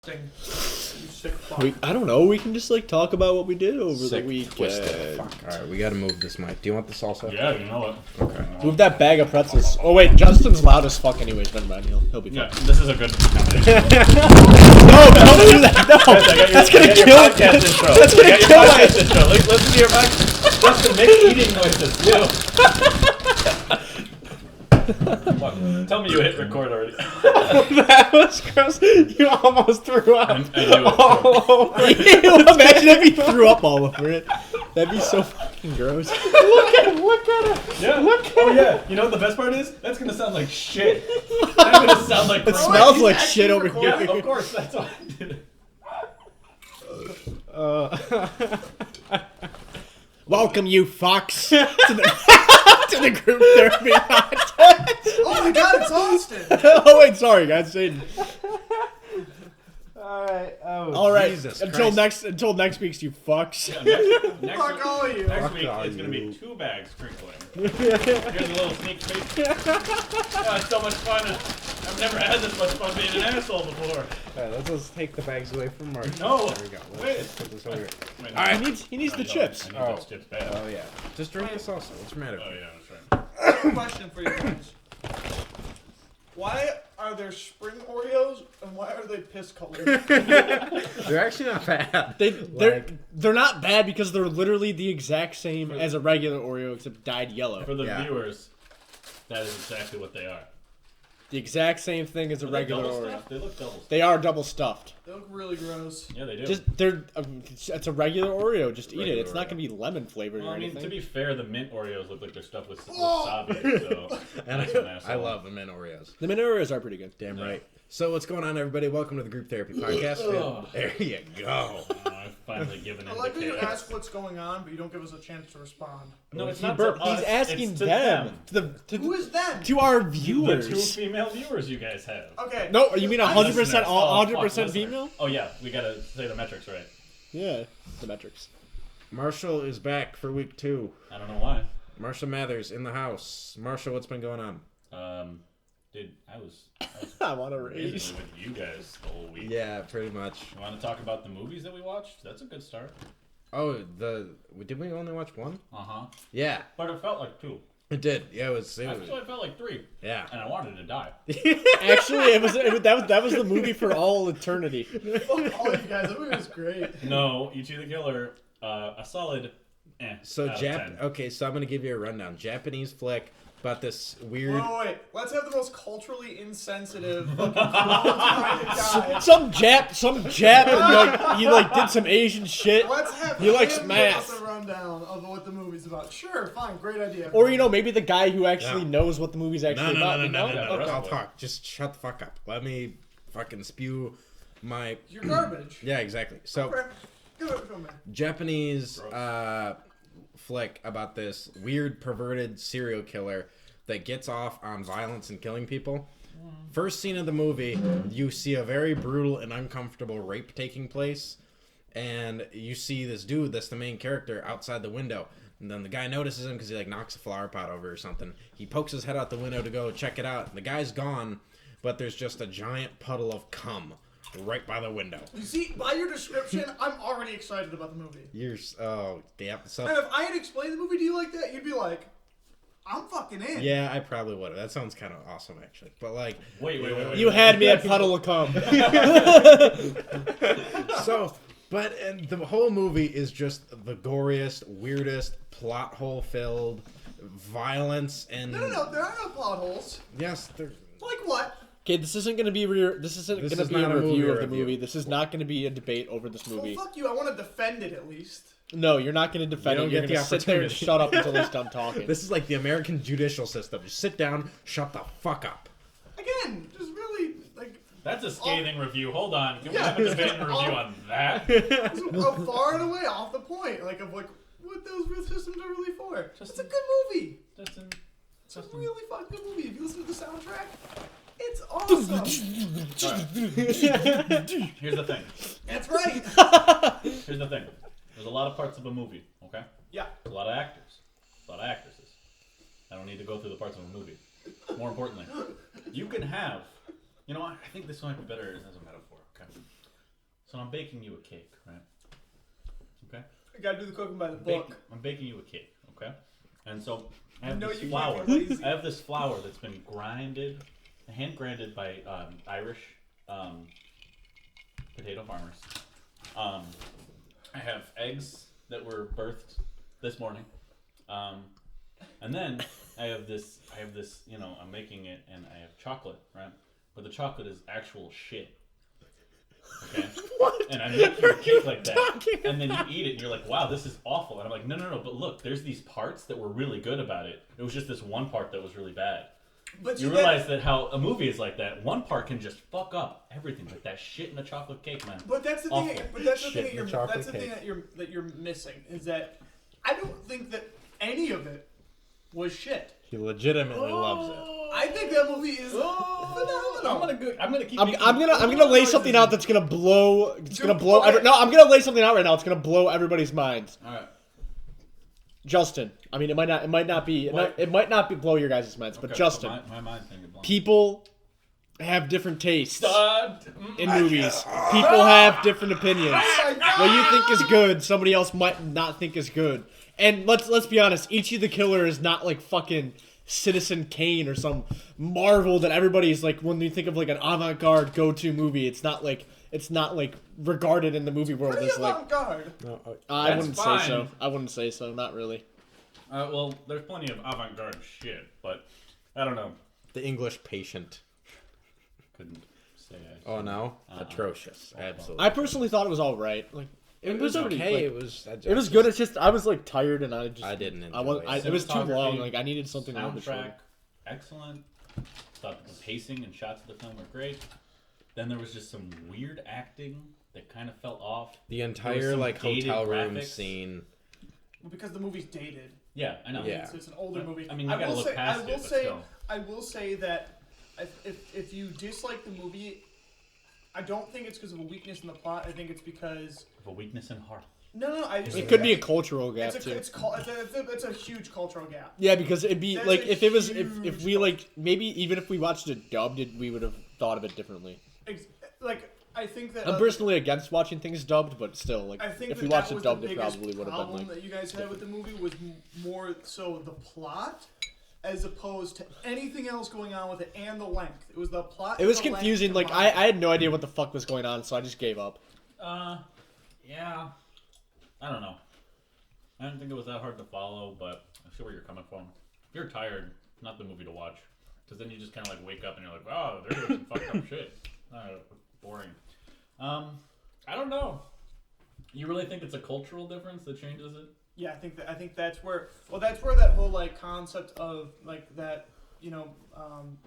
You sick fuck. I don't know. We can just like talk about what we did over Sick, the week. twisted fuck. All right, we gotta move this mic. Do you want the salsa? Yeah, you know it. Okay. Move that bag of pretzels. Oh wait, Justin's loud as fuck. Anyways, never mind. He'll be Yeah, fine. this is a good combination. No, don't do that. No, that's gonna kill it. That's gonna kill it. Intro. Listen to your mic. Justin, make eating noises too. Fuck. Tell me you hit record already. That was gross. You almost threw up. I knew it. All over it. Imagine if he threw up all over it. That'd be so fucking gross. Look at him. Yeah. Oh yeah. You know what the best part is? That's gonna sound like shit. That's gonna sound like. It smells like shit over Yeah, here. of course. That's why I did it. Welcome, you fucks, to the group therapy podcast. Oh my god, it's Austin! Oh wait, sorry guys. Aiden. Alright. Oh, All right. Jesus Until Christ. next week's, you fucks. Next Fuck week, all of you. next Fuck week all it's gonna you. be 2 bags sprinkling. Here's a little sneak peek. Oh, it's so much fun. I've never had this much fun being an asshole before. Alright, let's just take the bags away from Mark. No. There we go. Wait. Let's put this over here. Wait, All right. He needs the chips. I need those chips bad. Oh yeah. Just drink the salsa. What's the matter? Oh yeah, that's right. Question for you guys. Why are there spring Oreos and why are they piss colored? They're actually not bad. They're not bad because they're literally the exact same as a regular Oreo except dyed yellow. For the Yeah. viewers, that is exactly what they are. The exact same thing as a Are they regular double Oreo. stuffed? They look double stuffed. They are double stuffed. They look really gross. Yeah, they do. It's a regular Oreo. Just eat it. Regular It's not Oreo. gonna be lemon flavored Well, or I mean, anything. to be fair, the mint Oreos look like they're stuffed with Oh. wasabi, so And that's an I asshole. love them in Oreos. The mint Oreos are pretty good. Damn Yeah. right. So what's going on, everybody? Welcome to the Group Therapy Podcast. Ugh. There you go. I've finally given in I like to when you chaos. ask what's going on, but you don't give us a chance to respond. No, it's He not burped. to us, He's asking it's to them. Who is them? To our The 2 viewers. female viewers you guys have. Okay. No, you mean 100% Listeners. all Oh, fuck, 100% listeners. female? Oh yeah, we gotta say the metrics right. Yeah, the metrics. Marshall is back for week 2. I don't know why. Marshall Mathers in the house. Marshall, what's been going on? Dude, I was I want to raise. busy with you guys the whole week. Yeah, pretty much. You want to talk about the movies that we watched? That's a good start. Oh, did we only watch one? Uh-huh. Yeah, But it felt like 2. it did. Yeah, it was. Actually, it felt like 3. Yeah. And I wanted to die. Actually, that was the movie for all eternity. Fuck all you guys. That movie was great. No, Ichi the Killer, a solid So out of 10. Okay, so I'm gonna give you a rundown. Japanese flick about this weird. Wait. Let's have the most culturally insensitive fucking kind of guy. Some Jap, like, he like did some Asian shit. Let's have He likes him math. give us a rundown of what the movie's about. Sure, fine, great idea. Or maybe the guy who actually No. knows what the movie's actually about. you know? no. Okay, Okay. I'll talk. Just shut the fuck up. Let me fucking spew my. You're garbage. Yeah, exactly. So Okay. Go, man. Japanese flick about this weird perverted serial killer that gets off on violence and killing people. First scene of the movie, you see a very brutal and uncomfortable rape taking place, and you see this dude that's the main character outside the window. And then the guy notices him because he like knocks a flower pot over or something. He pokes his head out the window to go check it out. The guy's gone, but there's just a giant puddle of cum right by the window. You see, by your description, I'm already excited about the movie. Oh, damn. So, And if I had explained the movie to you like that, you'd be like, I'm fucking in. yeah, I probably would have. That sounds kind of awesome, actually. But like, Wait. You had me at puddle of cum. and the whole movie is just the goriest, weirdest, plot hole filled violence and. No, there are no plot holes. Yes, there. Like what? Okay, this isn't gonna be a is review not a movie of the review. movie. This is not gonna be a debate over this movie. Well, fuck you. I want to defend it at least. No, you're not gonna defend You it. don't You're get the gonna sit there and opportunity. shut up until he's done talking. This is like the American judicial system. Just sit down, shut the fuck up. Again, just really, like, That's a scathing review. Hold on. Can we Yeah. have a debate and review on that? far and away off the point. Like, of, like, what those real systems are really for. It's a good movie. Justin. It's a really fucking good movie. If you listen to the soundtrack, it's awesome. Here's the thing. That's right. Here's the thing. There's a lot of parts of a movie, okay? Yeah. A lot of actors. A lot of actresses. I don't need to go through the parts of a movie. More importantly, you can have... You know what? I think this might be better as a metaphor, okay? So I'm baking you a cake, right? Okay. You gotta do the cooking by the book. I'm baking you a cake, okay? And so I have No, this you flour. can't be lazy. I have this flour that's been hand grinded by Irish potato farmers. I have eggs that were birthed this morning, and then I have this. You know, I'm making it, and I have chocolate, right? But the chocolate is actual shit. Okay. What? And I make you a cake like that, talking and then you eat it, and you're like, "Wow, this is awful." And I'm like, "No, but look, there's these parts that were really good about it. It was just this one part that was really bad." But You realize that how a movie is like that. One part can just fuck up everything, like that shit in a chocolate cake, man. But that's the Awful. thing. But that's the Shit thing. in the chocolate That's the thing cake. that you're missing is that I don't think that any of it was shit. He legitimately loves it. I think that movie is phenomenal. I'm gonna keep. I'm gonna lay something out that's gonna blow. It's Dude, gonna blow. okay. No, I'm gonna lay something out right now. It's gonna blow everybody's minds. All right. Justin, I mean, it might not be blow your guys' minds, but Okay, Justin, my mind's thinking blown. people have different tastes Mm. in movies. People have different opinions. Oh my God. What you think is good, somebody else might not think is good. And let's be honest, Ichi the Killer is not like fucking Citizen Kane or some Marvel that everybody's like when you think of like an avant-garde go-to movie. It's not like regarded in the movie world Pretty as like. avant-garde. No, I That's wouldn't fine. say so. I wouldn't say so. Not really. Well, there's plenty of avant-garde shit, but I don't know. the English Patient. Couldn't say. Oh no, atrocious. Absolutely. I personally thought it was all right. Like it was already, okay. like, It was. it was good. It's just I was like tired and I didn't enjoy I was. it. It was too long. Cinematography, Like I needed something a little bit shorter. Soundtrack, excellent. Thought the pacing and shots of the film were great. Then there was just some weird acting that kind of felt off. The There was entire some like dated hotel room graphics. scene. Well, because the movie's dated. Yeah, I know. Yeah. It's an older movie. I mean, you gotta look past it, but still. I will say that if you dislike the movie, I don't think it's because of a weakness in the plot. I think it's because Of a weakness in heart. no. I just It could be a cultural gap it's too. it's a huge cultural gap. Yeah, because it'd be That's like a if it was if huge we like maybe even if we watched it dubbed, we would have thought of it differently. Like I think that I'm personally against watching things dubbed, but still, like I think if that we watched that it was dubbed, the it biggest probably would have been problem like. that you guys had with the movie was more so the plot, as opposed to anything else going on with it and the length. It was the plot. It was and the length confusing. Like combined. I had no idea what the fuck was going on, so I just gave up. Yeah. I don't know. I didn't think it was that hard to follow, but I see where you're coming from. If you're tired, not the movie to watch. Because then you just kind of like wake up and you're like, wow, they're doing some fucked up shit. Boring. I don't know. You really think it's a cultural difference that changes it? Yeah, I think that's where that whole like concept of like that, you know,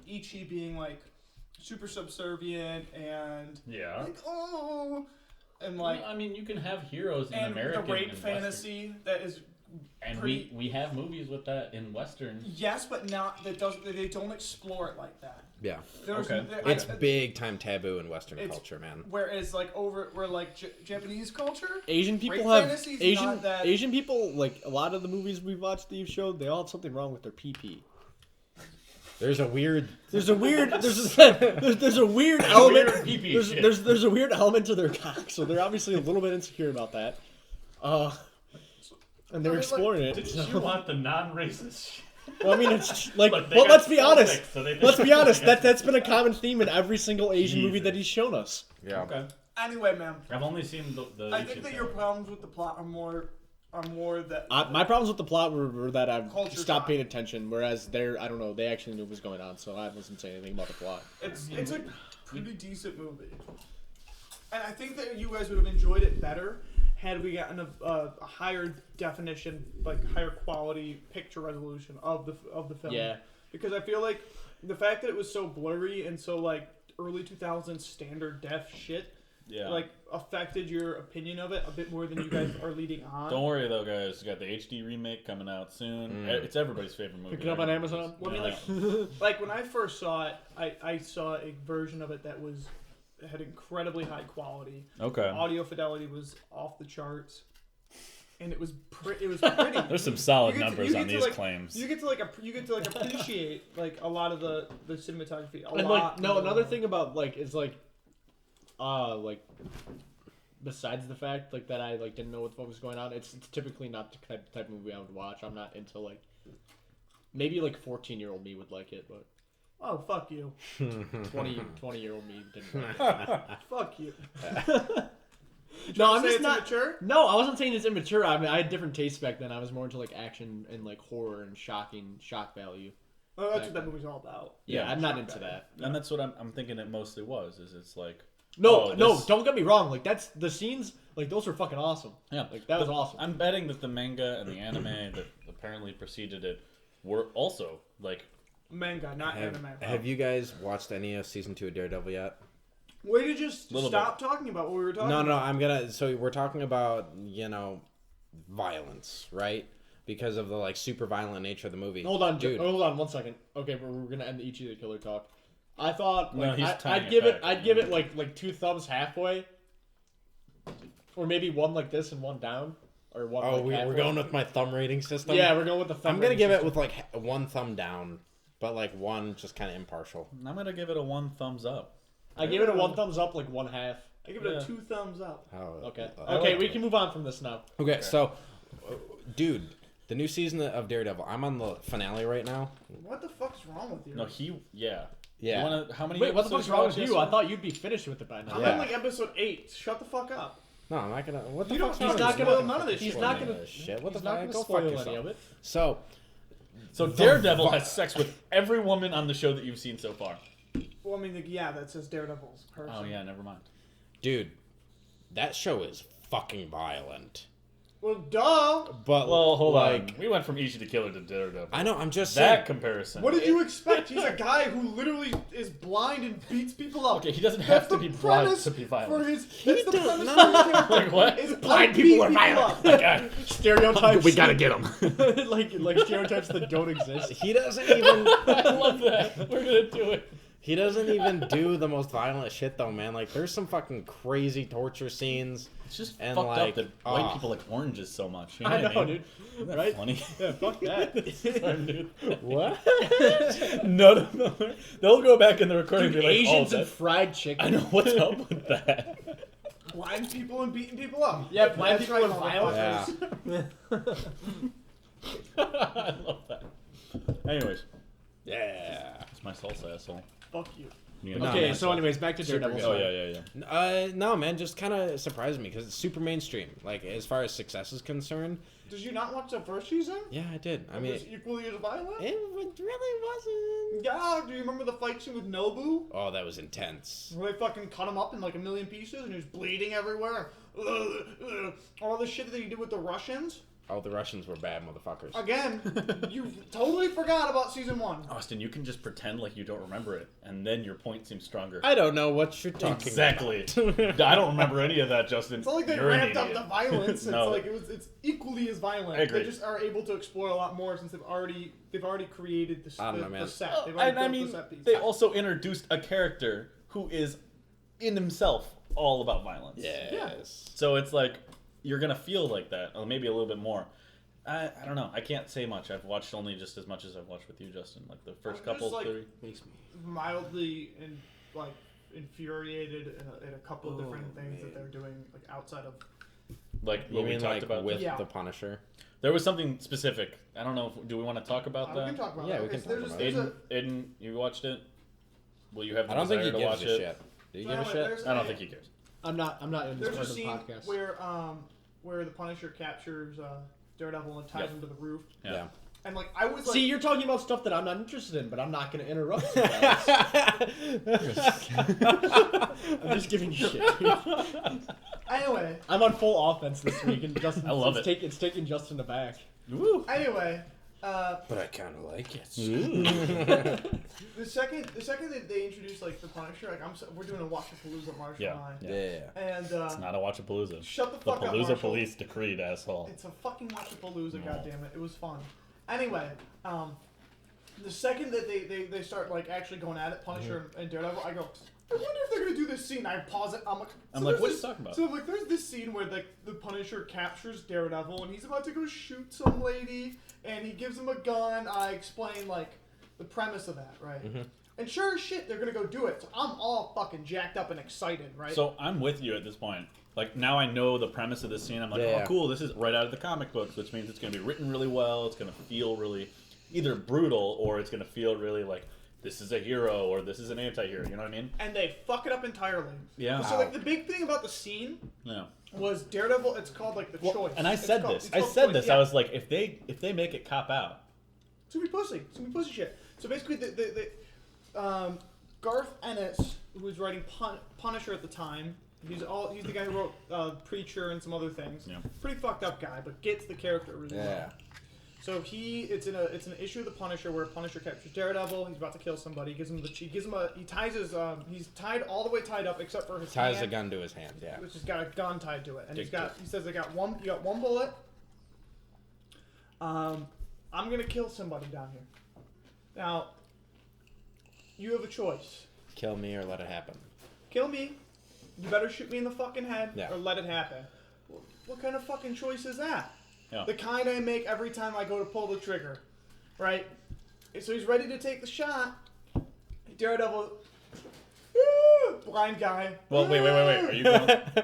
Ichi being like super subservient and Yeah. like and like I mean, you can have heroes in and American the rape and fantasy that is And pretty- we have movies with that in Westerns. yes, but not that doesn't they don't explore it like that. Yeah, There's, Okay. it's big time taboo in Western It's- culture, man. Whereas like where like Japanese culture, Asian people rape have fantasy's Asian not that- Asian people like a lot of the movies we've watched that you've showed. They all have something wrong with their pee. There's a weird. There's a weird there's a weird element. weird pee-pee shit. There's a weird element to their cock, so they're obviously a little bit insecure about that. And they're I mean, exploring it. Didn't so- you want the non-racist shit? Well, I mean, it's like, Look, they well, got let's be so honest. thick, so they Let's be think- honest. That's been a common theme in every single Asian movie Jesus. that he's shown us. Yeah. Okay. anyway, man. I've only seen the I think that your problems with the plot are more that My problems with the plot were that I Culture stopped shock. paying attention, whereas I don't know, they actually knew what was going on, so I wasn't saying anything about the plot. it's a pretty decent movie, and I think that you guys would have enjoyed it better had we gotten a higher definition, like higher quality picture resolution of the film. Yeah. Because I feel like the fact that it was so blurry and so like early 2000s standard def shit, Yeah. like affected your opinion of it a bit more than you guys are leading on. Don't worry though, guys. You got the HD remake coming out soon. It's everybody's favorite movie. Pick it up on Amazon. Well, I mean, Yeah. like when I first saw it, I saw a version of it that had incredibly high quality. Okay. Audio fidelity was off the charts, and it was pretty. There's some solid You get to- numbers you get on to, these like- claims. You get to appreciate like a lot of the cinematography. And like, no, another thing about like is like besides the fact like that I like didn't know what the fuck was going on, it's typically not the type of movie I would watch. I'm not into like maybe like 14-year-old me would like it, but Oh, fuck you. 20-year-old me didn't like it. Fuck you. No, I'm Say just it's not. immature? No, I wasn't saying it's immature. I mean, I had different tastes back then. I was more into like action and like horror and shock value. Oh, that's what that movie's all about. Yeah, Yeah, I'm not into that. And that's what I'm thinking it mostly was. Is it's like No, oh, no, this- don't get me wrong. Like that's the scenes. Like those were fucking awesome. Yeah, like that was awesome. I'm betting that the manga and the anime that apparently preceded it were also like. Manga, not anime. Have you guys watched any of season 2 of Daredevil yet? Way to just Little stop talking about what we were talking No, about. I'm gonna. So we're talking about violence, right? Because of the like super violent nature of the movie. Hold on, dude. Hold on 1 second. Okay, we're gonna end the Ichi the Killer talk. I thought No, like, he's tying I'd it give it. back. I'd give it like 2 thumbs halfway, or maybe one like this and one down, or one. Oh, like, we're halfway. going with my thumb rating system. Yeah, we're going with the thumb. I'm gonna rating give it system. with like 1 thumb down, but like 1 just kind of impartial. I'm gonna give it a 1 thumbs up. I gave it a 1 thumbs up, like 1/2. I give it Yeah. a 2 thumbs up. Oh, Okay. I Okay, like we it. can move on from this now. Okay, so, dude, the new season of Daredevil. I'm on the finale right now. What the fuck's wrong with you? No, yeah. Yeah. You wanna, how many? Wait, what the episodes fuck's wrong with watched you? I yesterday? thought you'd be finished with it by now. I'm Yeah. on like episode 8. Shut the fuck up. No, I'm not gonna. What the You don't- fuck's he's wrong not with gonna- you? none of this He's shit. not Spoiling gonna. this shit. What He's the not fuck? gonna Go fuck spoil any yourself. of it. So, So The Daredevil vi- has sex with every woman on the show that you've seen so far. Well, I mean, like, yeah, that says Daredevil's person. Oh yeah, never mind. dude, that show is fucking violent. Well, duh. But Well, hold like, on. We went from Ichi the Killer to Daredevil. I know. I'm just that saying. comparison. What did you expect? He's a guy who literally is blind and beats people up. Okay, he doesn't That's have to the be blind premise to be For violent. his, that's the does premise not. for his character. Like what? Is Blind I people beat are violent. up. God. Stereotypes. We gotta get him. like stereotypes that don't exist. He doesn't even. I love that. We're gonna do it. He doesn't even do the most violent shit though, man. Like, there's some fucking crazy torture scenes. It's just And, fucked like, up that white people like oranges so much. You know I what know, mean? dude. Isn't that Right? funny? Yeah, fuck that. Sorry, dude. What? None of them. They'll go back in the recording Dude, and be like, Asians oh, and that- fried chicken. I know what's up with that. Blind people and beating people up. Yeah, blind That's people right, and violence. motherfuckers. I love that. Anyways, Yeah. it's my salsa asshole. Fuck you. You No, know, Okay, man. so anyways, back to Daredevil. good. Oh yeah, yeah. No, man, just kind of surprised me because it's super mainstream. Like, as far as success is concerned, Did you not watch the first season? yeah, I did. I It mean, was equally as violent. it really wasn't. Yeah. Do you remember the fight scene with Nobu? Oh, that was intense. Where they fucking cut him up in like a million pieces and he was bleeding everywhere. All the shit that he did with the Russians. Oh, the Russians were bad motherfuckers. Again, you totally forgot about season 1. Austin, you can just pretend like you don't remember it, and then your point seems stronger. I don't know what you're talking Exactly. about. I don't remember any of that, Justin. It's not like they You're an ramped up idiot. the violence. No. It's equally as violent. I agree. They just are able to explore a lot more since they've already created I don't know, man. the set. They've already And I built mean, the set piece. they also introduced a character who is, in himself, all about violence. Yes. So it's like, you're going to feel like that, or maybe a little bit more. I don't know. I can't say much. I've watched only just as much as I've watched with you, Justin. Like the first I'm couple, just, like, 30. Makes me. mildly and like infuriated at a couple of different Oh, things that man. they're doing like outside of. Like You what we mean talked like about. with Yeah. the Punisher? There was something specific. I don't know. Do we want to talk about We that? can talk about Yeah, that. we can Okay, so talk there's about there's Aiden, you watched it? Will you have the I don't think desire he to gives watch a it? shit. Do you No, give a wait, shit? there's- I don't think he cares. I'm not in this There's part a of the scene podcast. where the Punisher captures Daredevil and ties Yep. him to the roof, Yeah. and like I was like, See, you're talking about stuff that I'm not interested in, but I'm not going to interrupt you guys. I'm just giving you shit. anyway, I'm on full offense this week, and Justin, I love it's it. It's taking Justin aback. Woo. anyway. But I kind of like it. The second that they introduce like the Punisher, like we're doing a Watchapalooza, Marshall Yeah. and I, Yeah. and It's not a Watchapalooza. shut the The fuck up, Palooza Marshall. police decreed, asshole. It's a fucking Watchapalooza, No. goddammit. It was fun. Anyway, the second that they start like actually going at it, Punisher and Daredevil, I go, I wonder if they're gonna do this scene. I pause it. I'm like, I'm there's like, what are you this- talking about? So like, there's this scene where like the Punisher captures Daredevil and he's about to go shoot some lady, and he gives him a gun. I explain like the premise of that, right? And sure as shit, they're gonna go do it. So I'm all fucking jacked up and excited, right? So I'm with you at this point. Like, now I know the premise of this scene. I'm like, Yeah. oh, cool. This is right out of the comic books, which means it's going to be written really well. It's going to feel really either brutal or it's going to feel really like this is a hero or this is an anti-hero. You know what I mean? And they fuck it up entirely. Yeah. So like the big thing about the scene Yeah. was Daredevil. It's called like the choice. And I It's said called- this. it's I called said choice, this. yeah. I was like, if they make it cop out. It's gonna be pussy. It's gonna be pussy shit. So basically, Garth Ennis, who was writing Punisher at the time, he's the guy who wrote Preacher and some other things. Yeah. Pretty fucked up guy, but gets the character really well. Yeah. So it's an issue of the Punisher where Punisher captures Daredevil. He's about to kill somebody. He ties his he's tied all the way tied up except for his Ties hand, a gun to his hand. Yeah. which has got a gun tied to it, and he says you got one bullet. I'm gonna kill somebody down here. Now, you have a choice. Kill me or let it happen. Kill me. You better shoot me in the fucking head Yeah. or let it happen. What kind of fucking choice is that? Yeah. The kind I make every time I go to pull the trigger, right? So he's ready to take the shot. Daredevil, blind guy. Well, wait. Are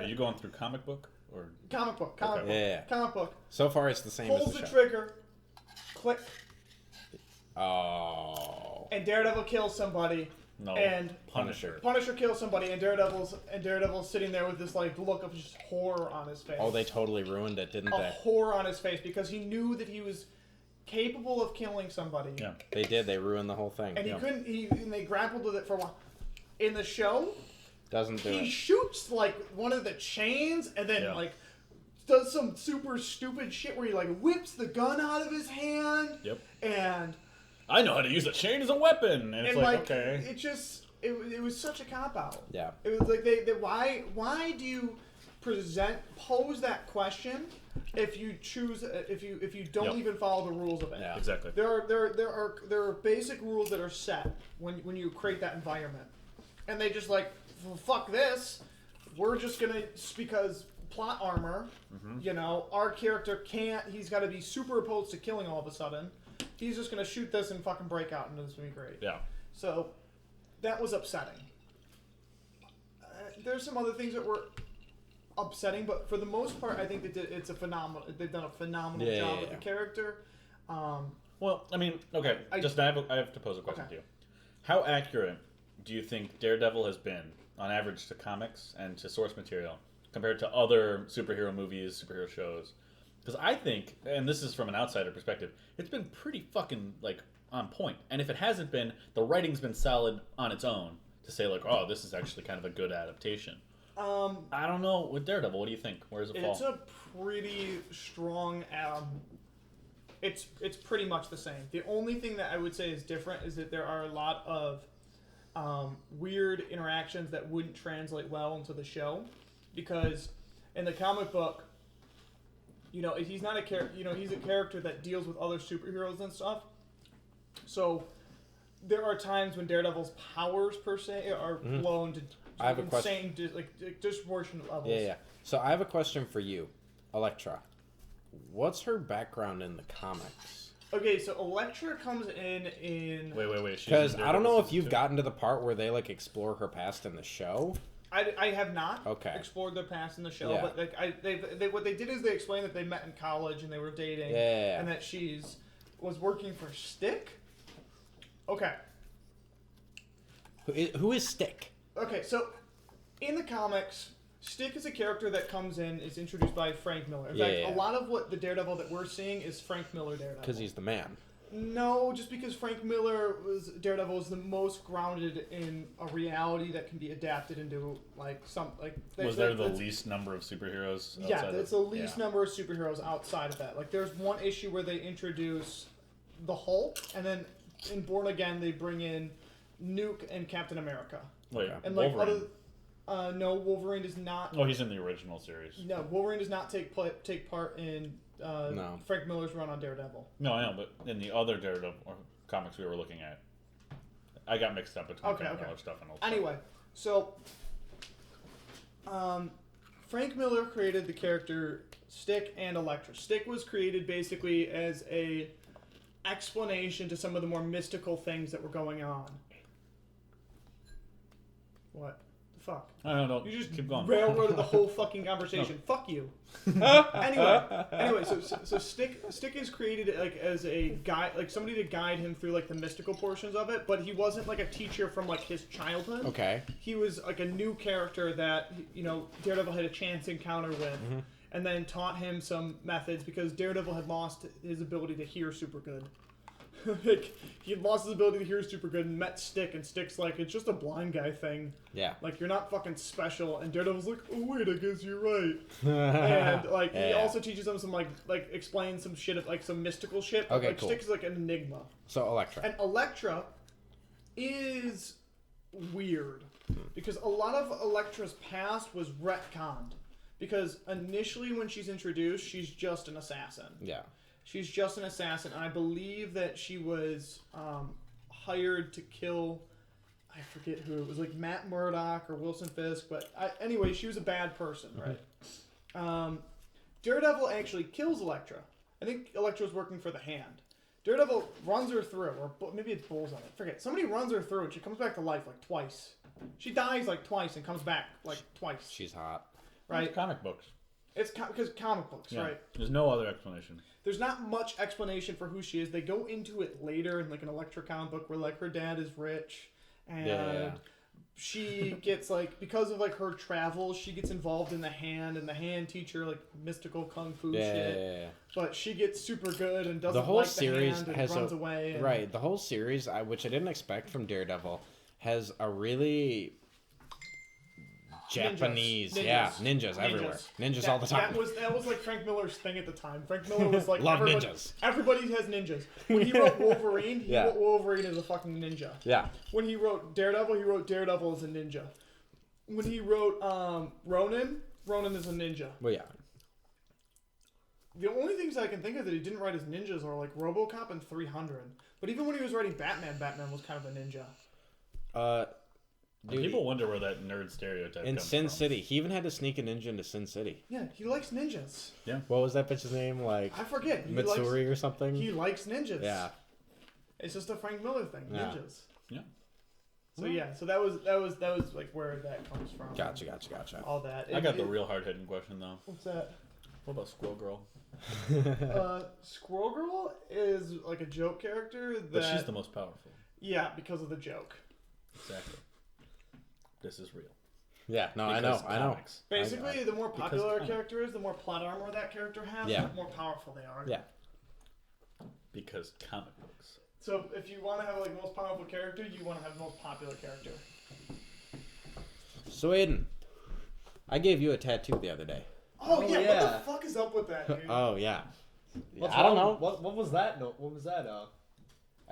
you going through comic book or? Comic book. Yeah. Comic book. So far, it's the same as Pulls the the show. trigger. Click. Oh. And Daredevil kills somebody. No. And Punisher. Punisher kills somebody, and Daredevil's sitting there with this like look of just horror on his face. Oh, they totally ruined it, didn't a they? horror on his face because he knew that he was capable of killing somebody. Yeah. They did. They ruined the whole thing. And he Yeah. couldn't. And they grappled with it for a while. In the show, Doesn't do he it. shoots like one of the chains, and then Yeah. like does some super stupid shit where he like whips the gun out of his hand. Yep. And I know how to use a chain as a weapon, and it's like, okay. It was such a cop out. Yeah. It was like why do you pose that question if you don't Yep. even follow the rules of it? Yeah. Exactly. There are basic rules that are set when you create that environment, and they just like, well, fuck this. We're just gonna, because plot armor. You know, our character can't. He's got to be super opposed to killing all of a sudden. He's just gonna shoot this and fucking break out, and it's gonna be great. Yeah. So that was upsetting. There's some other things that were upsetting, but for the most part, I think they've done a phenomenal job with the character. Well, I mean, okay. I have to pose a question Okay. to you. How accurate do you think Daredevil has been, on average, to comics and to source material compared to other superhero movies, superhero shows? Because I think, and this is from an outsider perspective, it's been pretty fucking like on point. And if it hasn't been, the writing's been solid on its own to say like, oh, this is actually kind of a good adaptation. I don't know with Daredevil. What do you think? Where does it fall? It's a pretty strong. It's pretty much the same. The only thing that I would say is different is that there are a lot of weird interactions that wouldn't translate well into the show, because in the comic book, you know, he's not a character. You know, he's a character that deals with other superheroes and stuff. So there are times when Daredevil's powers per se are blown to I have a insane, like disproportionate levels. Yeah. So I have a question for you, Elektra. What's her background in the comics? Okay, so Elektra comes in. Wait. Because I don't know if you've gotten to the part where they like explore her past in the show. I have not explored their past in the show, Yeah. but like what they did is they explained that they met in college and they were dating, Yeah. and that was working for Stick. Okay. Who is Stick? Okay, so in the comics, Stick is a character that comes in, is introduced by Frank Miller. In fact, a lot of what the Daredevil that we're seeing is Frank Miller Daredevil. Because he's the man. No, just because Frank Miller Daredevil is the most grounded in a reality that can be adapted into like some like. Was there the least number of superheroes? Yeah, it's the least number of superheroes outside of that. Like, there's one issue where they introduce the Hulk, and then in Born Again they bring in Nuke and Captain America. Wait, And like Wolverine. no, Wolverine does not. Oh, he's in the original series. No, Wolverine does not take part in No. Frank Miller's run on Daredevil. No, I know, but in the other Daredevil comics we were looking at, I got mixed up between Frank Miller stuff and old stuff. Anyway, so Frank Miller created the character Stick and Elektra. Stick was created basically as a explanation to some of the more mystical things that were going on. What? The fuck? I don't know. You just keep going. railroaded the whole fucking conversation. Fuck you. Anyway, so Stick is created like as a guide, like somebody to guide him through like the mystical portions of it, but he wasn't like a teacher from like his childhood. Okay. He was like a new character that Daredevil had a chance encounter with, and then taught him some methods because Daredevil had lost his ability to hear super good. Like he had lost his ability to hear super good and met Stick, and Stick's like, it's just a blind guy thing. Yeah. Like you're not fucking special, and Daredevil's like, oh wait, I guess you're right. And like he also teaches him some like explains some shit, like some mystical shit. Okay, like cool. Stick is like an enigma. So Elektra. And Elektra is weird because a lot of Elektra's past was retconned. Because initially when she's introduced, she's just an assassin. Yeah. She's just an assassin, and I believe that she was hired to kill, I forget who, it was like Matt Murdock or Wilson Fisk, but anyway, she was a bad person, right? Daredevil actually kills Elektra. I think Elektra was working for the Hand. Daredevil runs her through, or maybe it's Bullseye, I forget. Somebody runs her through, and she comes back to life like twice. She dies like twice and comes back like twice. She's hot. Right? It's comic books. It's because comic books, Yeah. right? There's no other explanation. There's not much explanation for who she is. They go into it later in like an Elektra comic book where like her dad is rich and she gets like, because of like her travels, she gets involved in the Hand, and the Hand teach her like mystical kung fu shit. Yeah. But she gets super good and doesn't The whole like series the Hand and has runs away. And, right. The whole series, which I didn't expect from Daredevil, has a really Japanese, ninjas everywhere, ninjas all the time. That was like Frank Miller's thing at the time. Frank Miller was like, Love ninjas. Everybody has ninjas. When he wrote Wolverine, he wrote Wolverine as a fucking ninja. Yeah. When he wrote Daredevil, he wrote Daredevil as a ninja. When he wrote Ronin is a ninja. Well, yeah. The only things I can think of that he didn't write as ninjas are like RoboCop and 300. But even when he was writing Batman was kind of a ninja. Dude, People wonder where that nerd stereotype in comes Sin from. City, he even had to sneak a ninja into Sin City. Yeah, he likes ninjas. Yeah. What was that bitch's name? Like I forget. Mitsuri or something? He likes ninjas. Yeah. It's just a Frank Miller thing. Yeah. Ninjas. Yeah. So yeah, so that was like where that comes from. Gotcha. All that. I got the real hard-hitting question, though. What's that? What about Squirrel Girl? Squirrel Girl is like a joke character that. But she's the most powerful. Yeah, because of the joke. Exactly. This is real. Yeah, no, Because I know. comics. Basically, the more popular a Because- character is, the more plot armor that character has, Yeah. the more powerful they are. Yeah. Because comic books. So if you want to have like the most powerful character, you want to have the most popular character. So Aiden, I gave you a tattoo the other day. Oh, yeah, yeah. what the fuck is up with that, dude? Oh yeah. What's I don't wrong? know. What was that? No, what was that?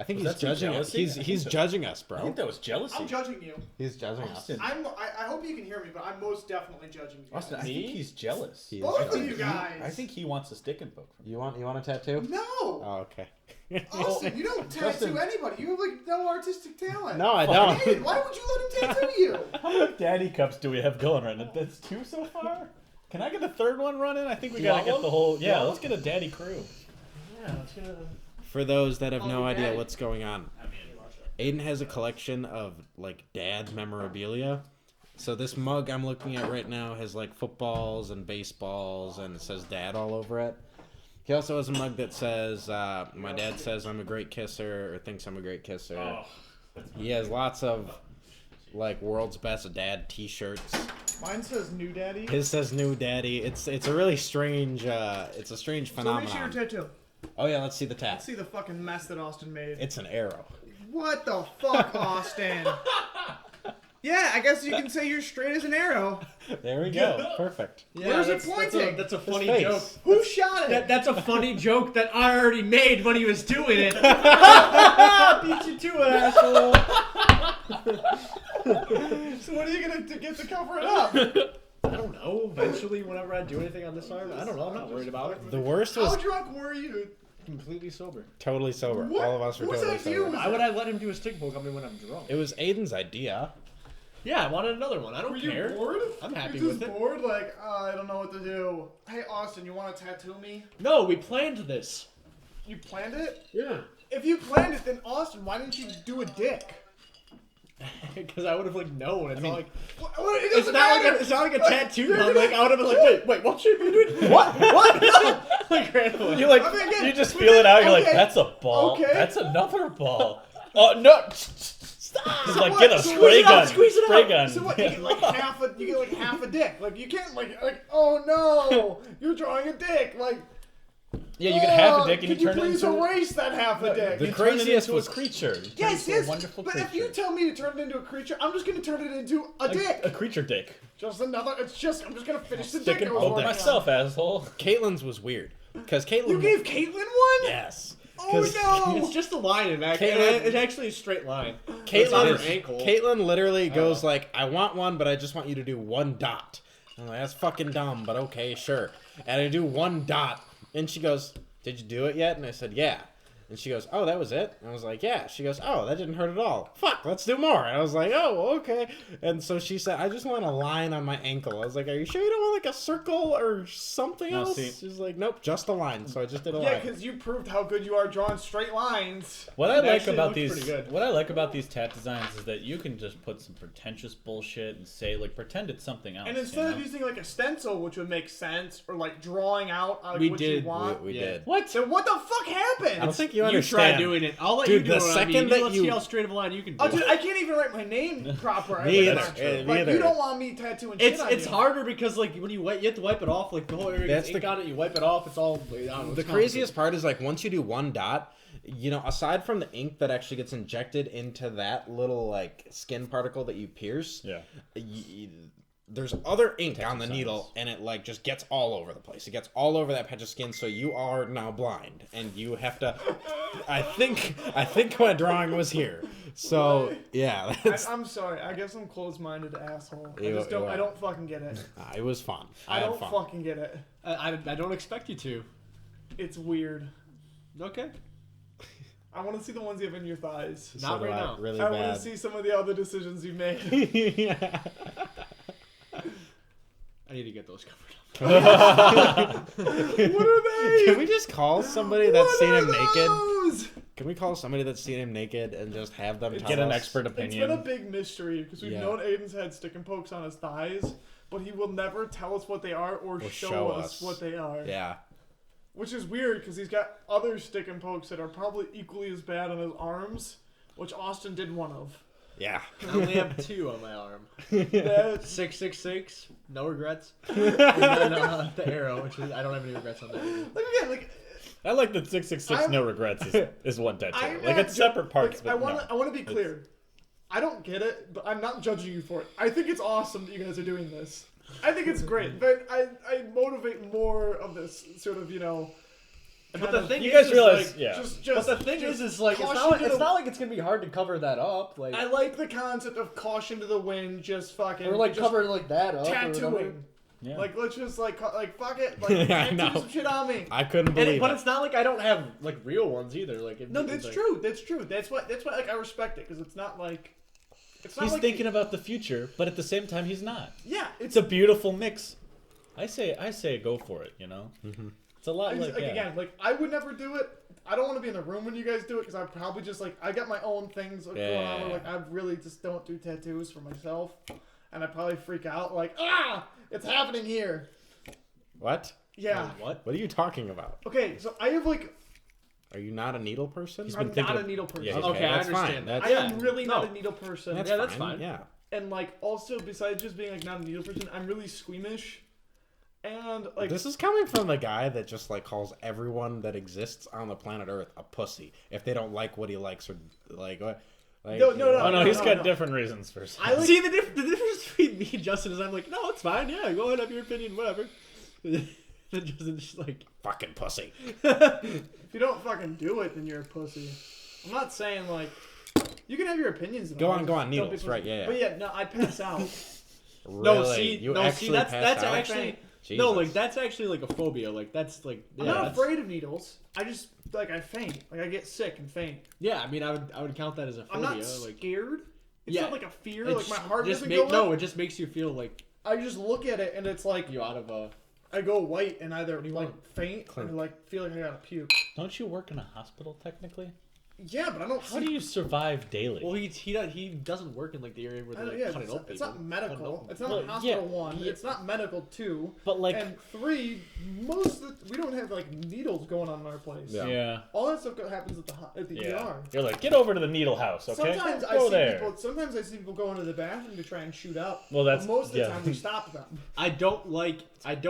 I think Was he's that some judging us. jealousy? He's judging us, I think bro. that was jealousy. I'm judging you. He's judging us. Austin, I hope you can hear me, but I'm most definitely judging you. Austin, I Me? think he's jealous. He is Both of judging you us. guys. I think he wants a stick and poke from You want a tattoo? No! Oh, okay. Austin, you don't tattoo Justin- anybody. You have like no artistic talent. No, I don't. Hey, why would you let him tattoo you? How many daddy cups do we have going right now? That's 2 so far? Can I get a third one running? I think we Do you gotta want get one? the whole... Yeah, Yeah. let's get a daddy crew. Yeah, it's gonna. For those that have no Oh, idea Daddy. what's going on, Aiden has a collection of like dad memorabilia. So this mug I'm looking at right now has like footballs and baseballs, and it says dad all over it. He also has a mug that says, my dad says I'm a great kisser, or thinks I'm a great kisser. Oh. He has lots of like world's best dad t-shirts. Mine says new daddy. His says new daddy. It's a really strange, it's a strange So let me see your phenomenon. tattoo. Oh yeah, let's see the tat. Let's see the fucking mess that Austin made. It's an arrow. What the fuck, Austin? Yeah, I guess you can say you're straight as an arrow. There we go. Perfect. Yeah, Where's it that's pointing? That's a funny face. joke. Who shot it? That's a funny joke that I already made when he was doing it. Beat you to it, asshole. So when are you gonna get to cover it up? I don't know. Eventually, whenever I do anything on this arm, I don't know. I'm not worried about it. The worst How was drunk were you? Completely sober. totally sober. What? All of us were What's totally that to you? sober. Why would I let him do a stick poke on me when I'm drunk? It was Aiden's idea. Yeah, I wanted another one. I don't Were you care. bored? I'm happy You're with just it. bored? Like, I don't know what to do. Hey, Austin, you want to tattoo me? No, we planned this. You planned it? Yeah. If you planned it, then Austin, why didn't you do a dick? Because I would have like known. It's mean, not like It it's doesn't not matter. like a tattoo. Like I would have been like, wait, what should you be doing? What? No. Like ran away. You like I mean, again, you just but feel it then- out. You're like, okay, that's a ball. okay. That's another ball. Oh no! Stop! Just like what? get a So spray squeeze it out, gun. squeeze it Spray out. gun. So what? You get like half a dick. Like you can't like oh no, you're drawing a dick. Like Yeah, you get half a dick and could you you turn it please into erase that half a dick? The you turn it craziest into was a creature. You turn it Yes, into yes. a wonderful But creature. if you tell me to turn it into a creature, I'm just gonna turn it into a dick. a creature dick. Just another. I'm just gonna finish the dick. Sticking I was both working on. myself, asshole. Caitlin's was weird because Caitlin. You gave Caitlyn one? yes. Oh 'Cause no! It's just a line in that. Caitlyn- It's actually a straight line. It's on her Caitlin, ankle. Caitlin literally goes like, "I want one, but I just want you to do one dot." I'm like, "That's fucking dumb, but okay, sure." And I do one dot, and she goes, "Did you do it yet?" And I said, "Yeah." And she goes, "Oh, that was it?" And I was like, "Yeah." She goes, "Oh, that didn't hurt at all. Fuck, let's do more." And I was like, "Oh, okay." And so she said, "I just want a line on my ankle." I was like, "Are you sure you don't want like a circle or something No, else?" see- She's like, "Nope, just a line." So I just did a Yeah, line. because you proved how good you are drawing straight lines. What I It like actually about looks these, pretty good. what I like about these tat designs is that you can just put some pretentious bullshit and say like pretend it's something else. And instead you of know? using like a stencil, which would make sense, or like drawing out like, We what did. you want. We Yeah. did. what? So what the fuck happened? I don't think you You understand. try doing it. I'll let Dude, you do the it. second that let's you- see how straight of a line you can do. Oh, dude, I can't even write my name proper. Me Like, either. like, Me like, either. you don't want me tattooing shit on It's you. harder because like when you have to wipe it off. Like the whole area That's gets ink the- on it. You wipe it off. It's all. I don't know, The it's craziest part is like once you do one dot, you know, aside from the ink that actually gets injected into that little like skin particle that you pierce, Yeah. there's other ink on the Texas needle, science. and it like just gets all over the place. It gets all over that patch of skin, so you are now blind, and you have to. I think my drawing was here. So yeah, that's, I'm sorry. I guess I'm closed-minded asshole. I You- just don't. you are. I don't fucking get it. it was fun. I had don't fun. fucking get it. I don't expect you to. It's weird. Okay. I want to see the ones you have in your thighs. So Not do right I, now. Really I want bad. to see some of the other decisions you made. Yeah. I need to get those covered up. What are they? Can we just call somebody that's What seen are him naked? those? Can we call somebody that's seen him naked and just have them tell Get an us? expert It's been a opinion. big mystery because we've Yeah. known Aiden's had stick and pokes on his thighs, but he will never tell us what they are or show us what they are. Yeah. Which is weird because he's got other stick and pokes that are probably equally as bad on his arms, which Austin did one of. Yeah. I only have 2 on my arm. That's 666, no regrets. And then the arrow, which is I don't have any regrets on that. Either. like again, like I like the 666 I'm- no regrets is one tattoo. I'm Like not it's separate parts, like, but I want to be clear. I don't get it, but I'm not judging you for it. I think it's awesome that you guys are doing this. I think it's great, but I motivate more of this sort of But kind the of- thing You is, guys is, realize, like, yeah. Just but the thing is like it's caution not, to it's the- not like it's gonna be hard to cover that up. Like I like the concept of caution to the wind, just fucking or like just cover like that up. Or whatever. tattooing. yeah. Like let's just like fuck it, like I know. tattoo some shit on me. I couldn't And believe but it. it's not like I don't have like real ones either. Like if, No, it's that's like, true. That's true. That's why like I respect it because it's not like it's not He's like thinking about the future, but at the same time he's not. yeah. It's a beautiful mix. I say go for it, you know? Mm-hmm. It's a lot like, yeah. again, like I would never do it. I don't want to be in the room when you guys do it because I probably just like I got my own things going on. Where, like I really just don't do tattoos for myself, and I probably freak out like it's happening here. What? Yeah. What? What are you talking about? Okay, so I have like Are you not a needle person? been I'm not thinking a of- needle person. Yeah, he's Okay, I that's understand fine. that. That's, I am really not No. a needle person. that's Yeah, that's fine. Yeah. And like also besides just being like not a needle person, I'm really squeamish. And like This is coming from the guy that just like calls everyone that exists on the planet Earth a pussy if they don't like what he likes or like what. Like, No, no, Oh no, no, he's no, got no. different reasons for I like See the difference between me and Justin is I'm like, no, it's fine. Yeah, go ahead, have your opinion, whatever. Then Justin's just like, fucking pussy. if you don't fucking do it, then you're a pussy. I'm not saying like you can have your opinions. Go on, Don't be needles, pussy. right, yeah. But yeah, no, I pass out. Really? no, see, you no, actually see, that's passed out? actually Jesus. no, like that's actually like a phobia. Like that's like I'm yeah, not that's- afraid of needles. I just like I faint. Like I get sick and faint. Yeah, I mean, I would count that as a I'm phobia. not like scared. It's Yeah. not like a fear. it Like my heart just doesn't go no, up. it just makes you feel like I just look at it and it's like you out of a. I go white and either do you like want? faint or Clink. like feel like I gotta puke. Don't you work in a hospital technically? Yeah, but I don't. How do you survive daily? Well, he doesn't work in like the area where I they're don't- like, yeah, cutting up it's people. not medical. It's not Well, hospital yeah, 1. yeah. It's not medical 2. But like, And 3, we don't have like needles going on in our place. yeah. All that stuff happens at the Yeah. ER. You're like, get over to the needle house, okay? Sometimes Go there. Sometimes I see people go into the bathroom to try and shoot up. Well, that's- but most of the yeah. time we stop them. I don't like Thank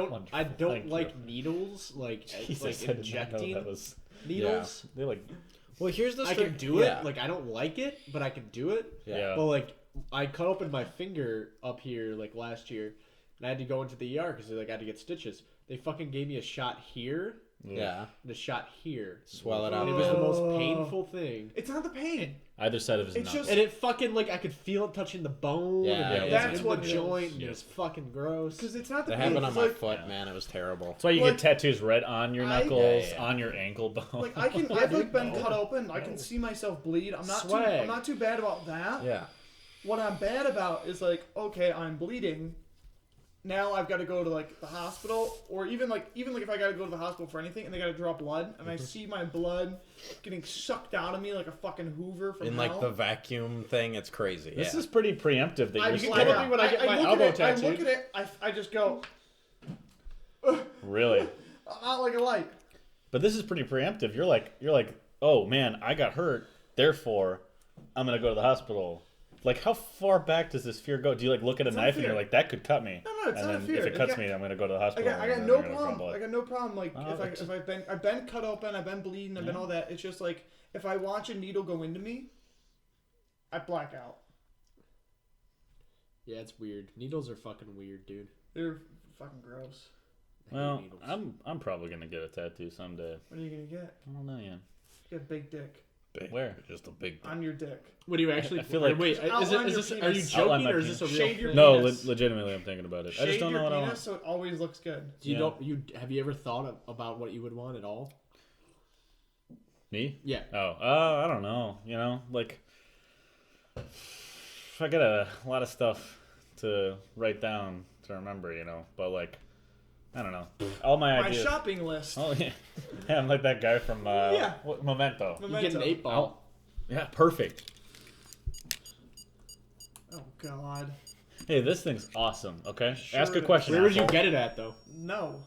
you. needles like Jesus, like I did not know injecting that was. needles. They like, Well, here's the I can do it. Like I don't like it, but I can do it. yeah. But like I cut open my finger up here like last year, and I had to go into the ER because like I had to get stitches. They fucking gave me a shot here Yeah. and a shot here. Swell it And out. it was the man. most painful thing. It's not the pain. Either side of his It's knuckle. just- And it fucking like I could feel it touching the bone. Yeah, and like, yeah, that's yeah. what That's the what it joint. is. And Yeah. it's fucking gross. Because it's not the That pain. happened on It's my like, foot, man. It was terrible. That's why you like- get tattoos right on your I- knuckles, Yeah, yeah. on your ankle bone. Like I've like been cut open. I can see myself bleed. I'm Swag. not too bad about that. Yeah. What I'm bad about is like, okay, I'm bleeding. Now I've got to go to like the hospital, or even like if I got to go to the hospital for anything, and they got to draw blood, and I see my blood getting sucked out of me like a fucking Hoover from In hell. like the vacuum thing, it's crazy. This yeah. is pretty preemptive that I you're just come scared. at me when I get my look elbow at it, tattooed. I look at it. I just go. Really. I'm not like a light. But this is pretty preemptive. You're like, oh man, I got hurt, therefore I'm gonna go to the hospital. Like, how far back does this fear go? Do you like look at a It's not knife and fear. you're like, that could cut me? No, it's and not then fear. if it cuts me, I'm gonna go to the I hospital. got and then no I'm gonna draw problem. blood. I got no problem. Like Oh, if I've been cut open, I've been bleeding, I've been all that. It's just like if I watch a needle go into me, I black out. Yeah, it's weird. Needles are fucking weird, dude. They're fucking gross. I hate Well, needles. I'm probably gonna get a tattoo someday. What are you gonna get? I don't know yet. You got a big dick Big. Where? Just a big. on your dick. What do you actually? I feel like- wait. Is Outline it? Is your this? Are you penis. Outline joking my or is this a penis. real? Shave your thing? No, penis. legitimately, I'm thinking about it. I just Shave don't know your what I penis want. so it always looks good. You Yeah. don't. You have you ever thought about what you would want at all? Me? Yeah. Oh, I don't know. You know, like I got a lot of stuff to write down to remember. You know, but like I don't know. All my My ideas. shopping list. Oh yeah, yeah. I'm like that guy from Yeah. what, Memento. You get an 8-ball. Yeah, perfect. Oh God. Hey, this thing's awesome. Okay, Sure ask a it is. question. Where would you asshole. get it at though? No.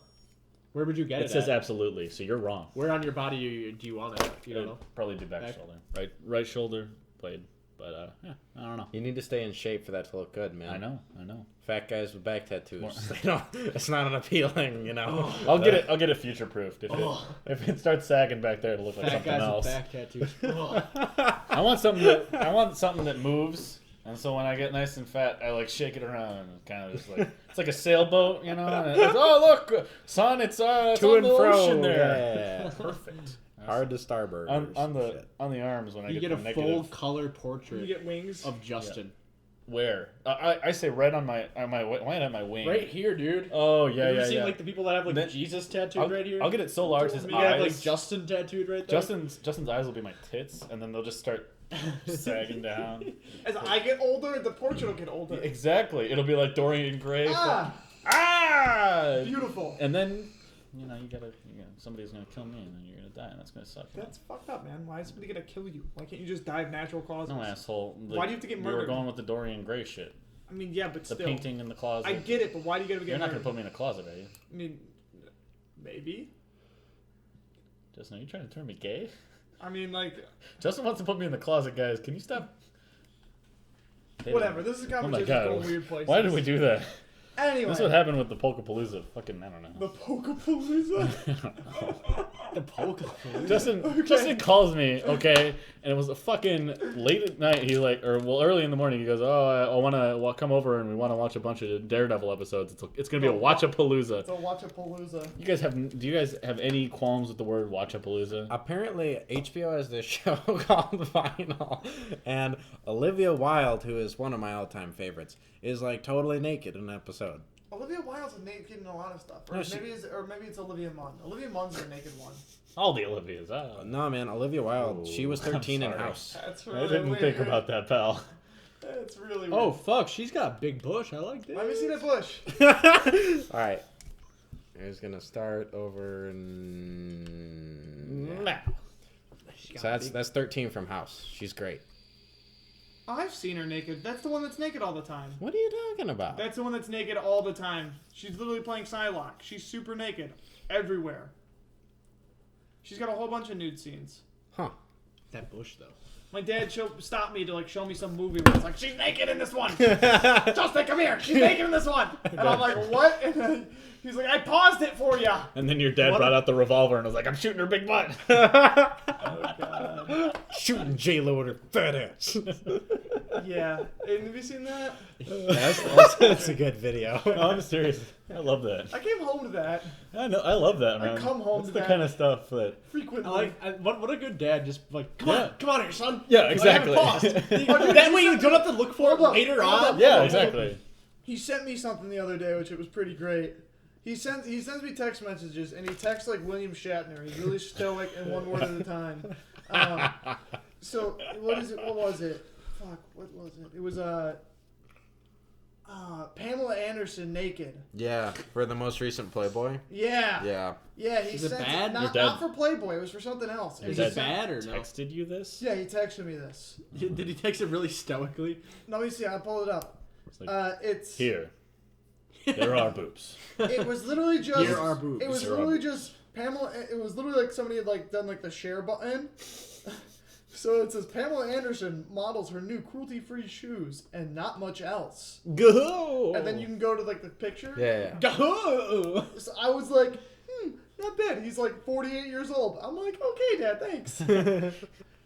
Where would you get it? It says at? absolutely, so you're wrong. Where on your body do you want it? You don't know. Probably do back Back? shoulder, right shoulder blade. But yeah, I don't know. You need to stay in shape for that to look good, man. I know. Fat guys with back tattoos. They don't. It's not an appealing, you know. I'll get it future proofed. If it starts sagging back there, it'll look like Fat something guys else. with back tattoos. I want something that moves. And so when I get nice and fat, I like shake it around and kind of just like it's like a sailboat, you know. And it's, oh look, son, it's To on and the fro. ocean there. Yeah. Perfect. Hard to starboard. On the arms when I You get get a the full negative. color You portrait get wings. of Justin. Where? I say right on my right at my wing. Right here, dude. Oh yeah, you ever yeah, seen yeah. like the people that have like Then- Jesus tattooed right here? I'll get it so large his You have like eyes. Justin tattooed right there. Justin's eyes will be my tits, and then they'll just start sagging down. As I get older, the portrait will get older. Exactly. It'll be like Dorian Gray. Ah, Ah! beautiful. And then, somebody's gonna kill me, and then you're gonna die, and that's gonna suck. That's fucked up, man. Why is somebody gonna kill you? Why can't you just die of natural causes? No, asshole. Why do you have to get We were murdered? going with the Dorian Gray shit. I mean, yeah, but The still. painting in the closet. I get it, but why do you gotta get You're not murdered? gonna put me in a closet, are you? I mean, maybe. Justin, are you trying to turn me gay? I mean, like, Justin wants to put me in the closet, guys. Can you stop? whatever. This is a Oh my conversation god. going weird places. Why did we do that? Anyway. This is what happened with the Polkapalooza. Fucking, I don't know. The Pokapalooza? the polka. Justin calls me, okay, and it was a fucking late at night. He's like, early in the morning. He goes, "Oh, I want to come over and we want to watch a bunch of Daredevil episodes. It's gonna be a Watchapalooza." So Watchapalooza. Do you guys have any qualms with the word Watchapalooza? Apparently, HBO has this show called Vinyl, and Olivia Wilde, who is one of my all-time favorites, is like totally naked in an episode. Olivia Wilde's naked in a lot of stuff. Or, No, she- maybe it's Olivia Munn. Olivia Munn's the naked one. All the Olivias. No, man, Olivia Wilde. She was I'm 13 in sorry. House. That's I really didn't weird. think about that, pal. That's really weird. Oh fuck, she's got a big bush. I like that. Let me see that bush. All right, here's gonna start over. And... Nah. So that's 13 from House. She's great. I've seen her naked. That's the one that's naked all the time. What are you talking about? That's the one that's naked all the time. She's literally playing Psylocke. She's super naked everywhere. She's got a whole bunch of nude scenes. Huh. That bush though. My dad stopped me to like show me some movie where it's like, she's naked in this one. Justin, come here. She's naked in this one. And I'm like, what? And then he's like, I paused it for you. And then your dad brought out the revolver and was like, I'm shooting her big butt. Oh, God. Shooting J-Lo with her fat ass. Yeah. Hey, have you seen that? That's a good video. No, I'm serious. I love that. I came home to that I know. I love that, man. come home That's to the that. kind of stuff that. frequently. What a good dad. Just like, come Yeah. on, come on here, son. Yeah, Like, I exactly. haven't paused. That way you don't have to look for it Hold up, later hold on. up. Yeah, exactly. He sent me something the other day, which it was pretty great. He sends me text messages, and he texts like William Shatner. He's really stoic and one word at a time. So what is it? What was it? Fuck, what was it? It was Pamela Anderson naked. Yeah, for the most recent Playboy. Yeah. Yeah. Yeah, he Is it sent bad? Not, Your dad- not for Playboy. It was for something else. Is He it sent- bad or no? Texted you this? Yeah, he texted me this. Did he text it really stoically? Let me see. I'll pull it up. It's like, It's here. There are boobs. It was literally just. Here are boobs. It was Here are literally boobs. just Pamela. It was literally like somebody had like done like the share button. So it says Pamela Anderson models her new cruelty-free shoes and not much else. Go. And then you can go to like the picture. Yeah. Go! So I was like, not bad. He's like 48 years old. I'm like, okay, Dad, thanks.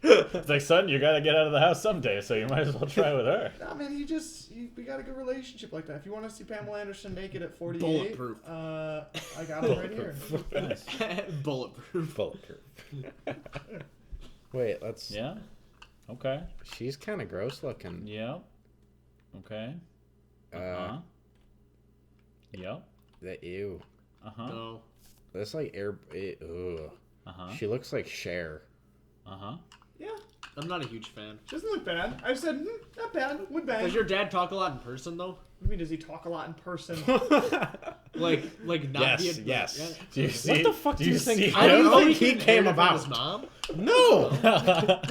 It's like, son, you gotta get out of the house someday, so you might as well try with her. Nah, man, we got a good relationship like that. If you want to see Pamela Anderson naked at 48, Bulletproof. I got it right here. Nice. Bulletproof. Bulletproof. Wait, let's. Yeah. Okay. She's kind of gross looking. Yeah. Okay. Uh-huh. Yep. Ew. Uh-huh. No. That's like ugh. Uh-huh. She looks like Cher. Uh-huh. Yeah, I'm not a huge fan. she doesn't look bad. I said, not bad. Would bang. Does your dad talk a lot in person though? I mean, does he talk a lot in person? Like not Yes, be a, yes. Yeah. Do you see? What the fuck do you think? see How do you him? think he came inherited from about? His mom? No.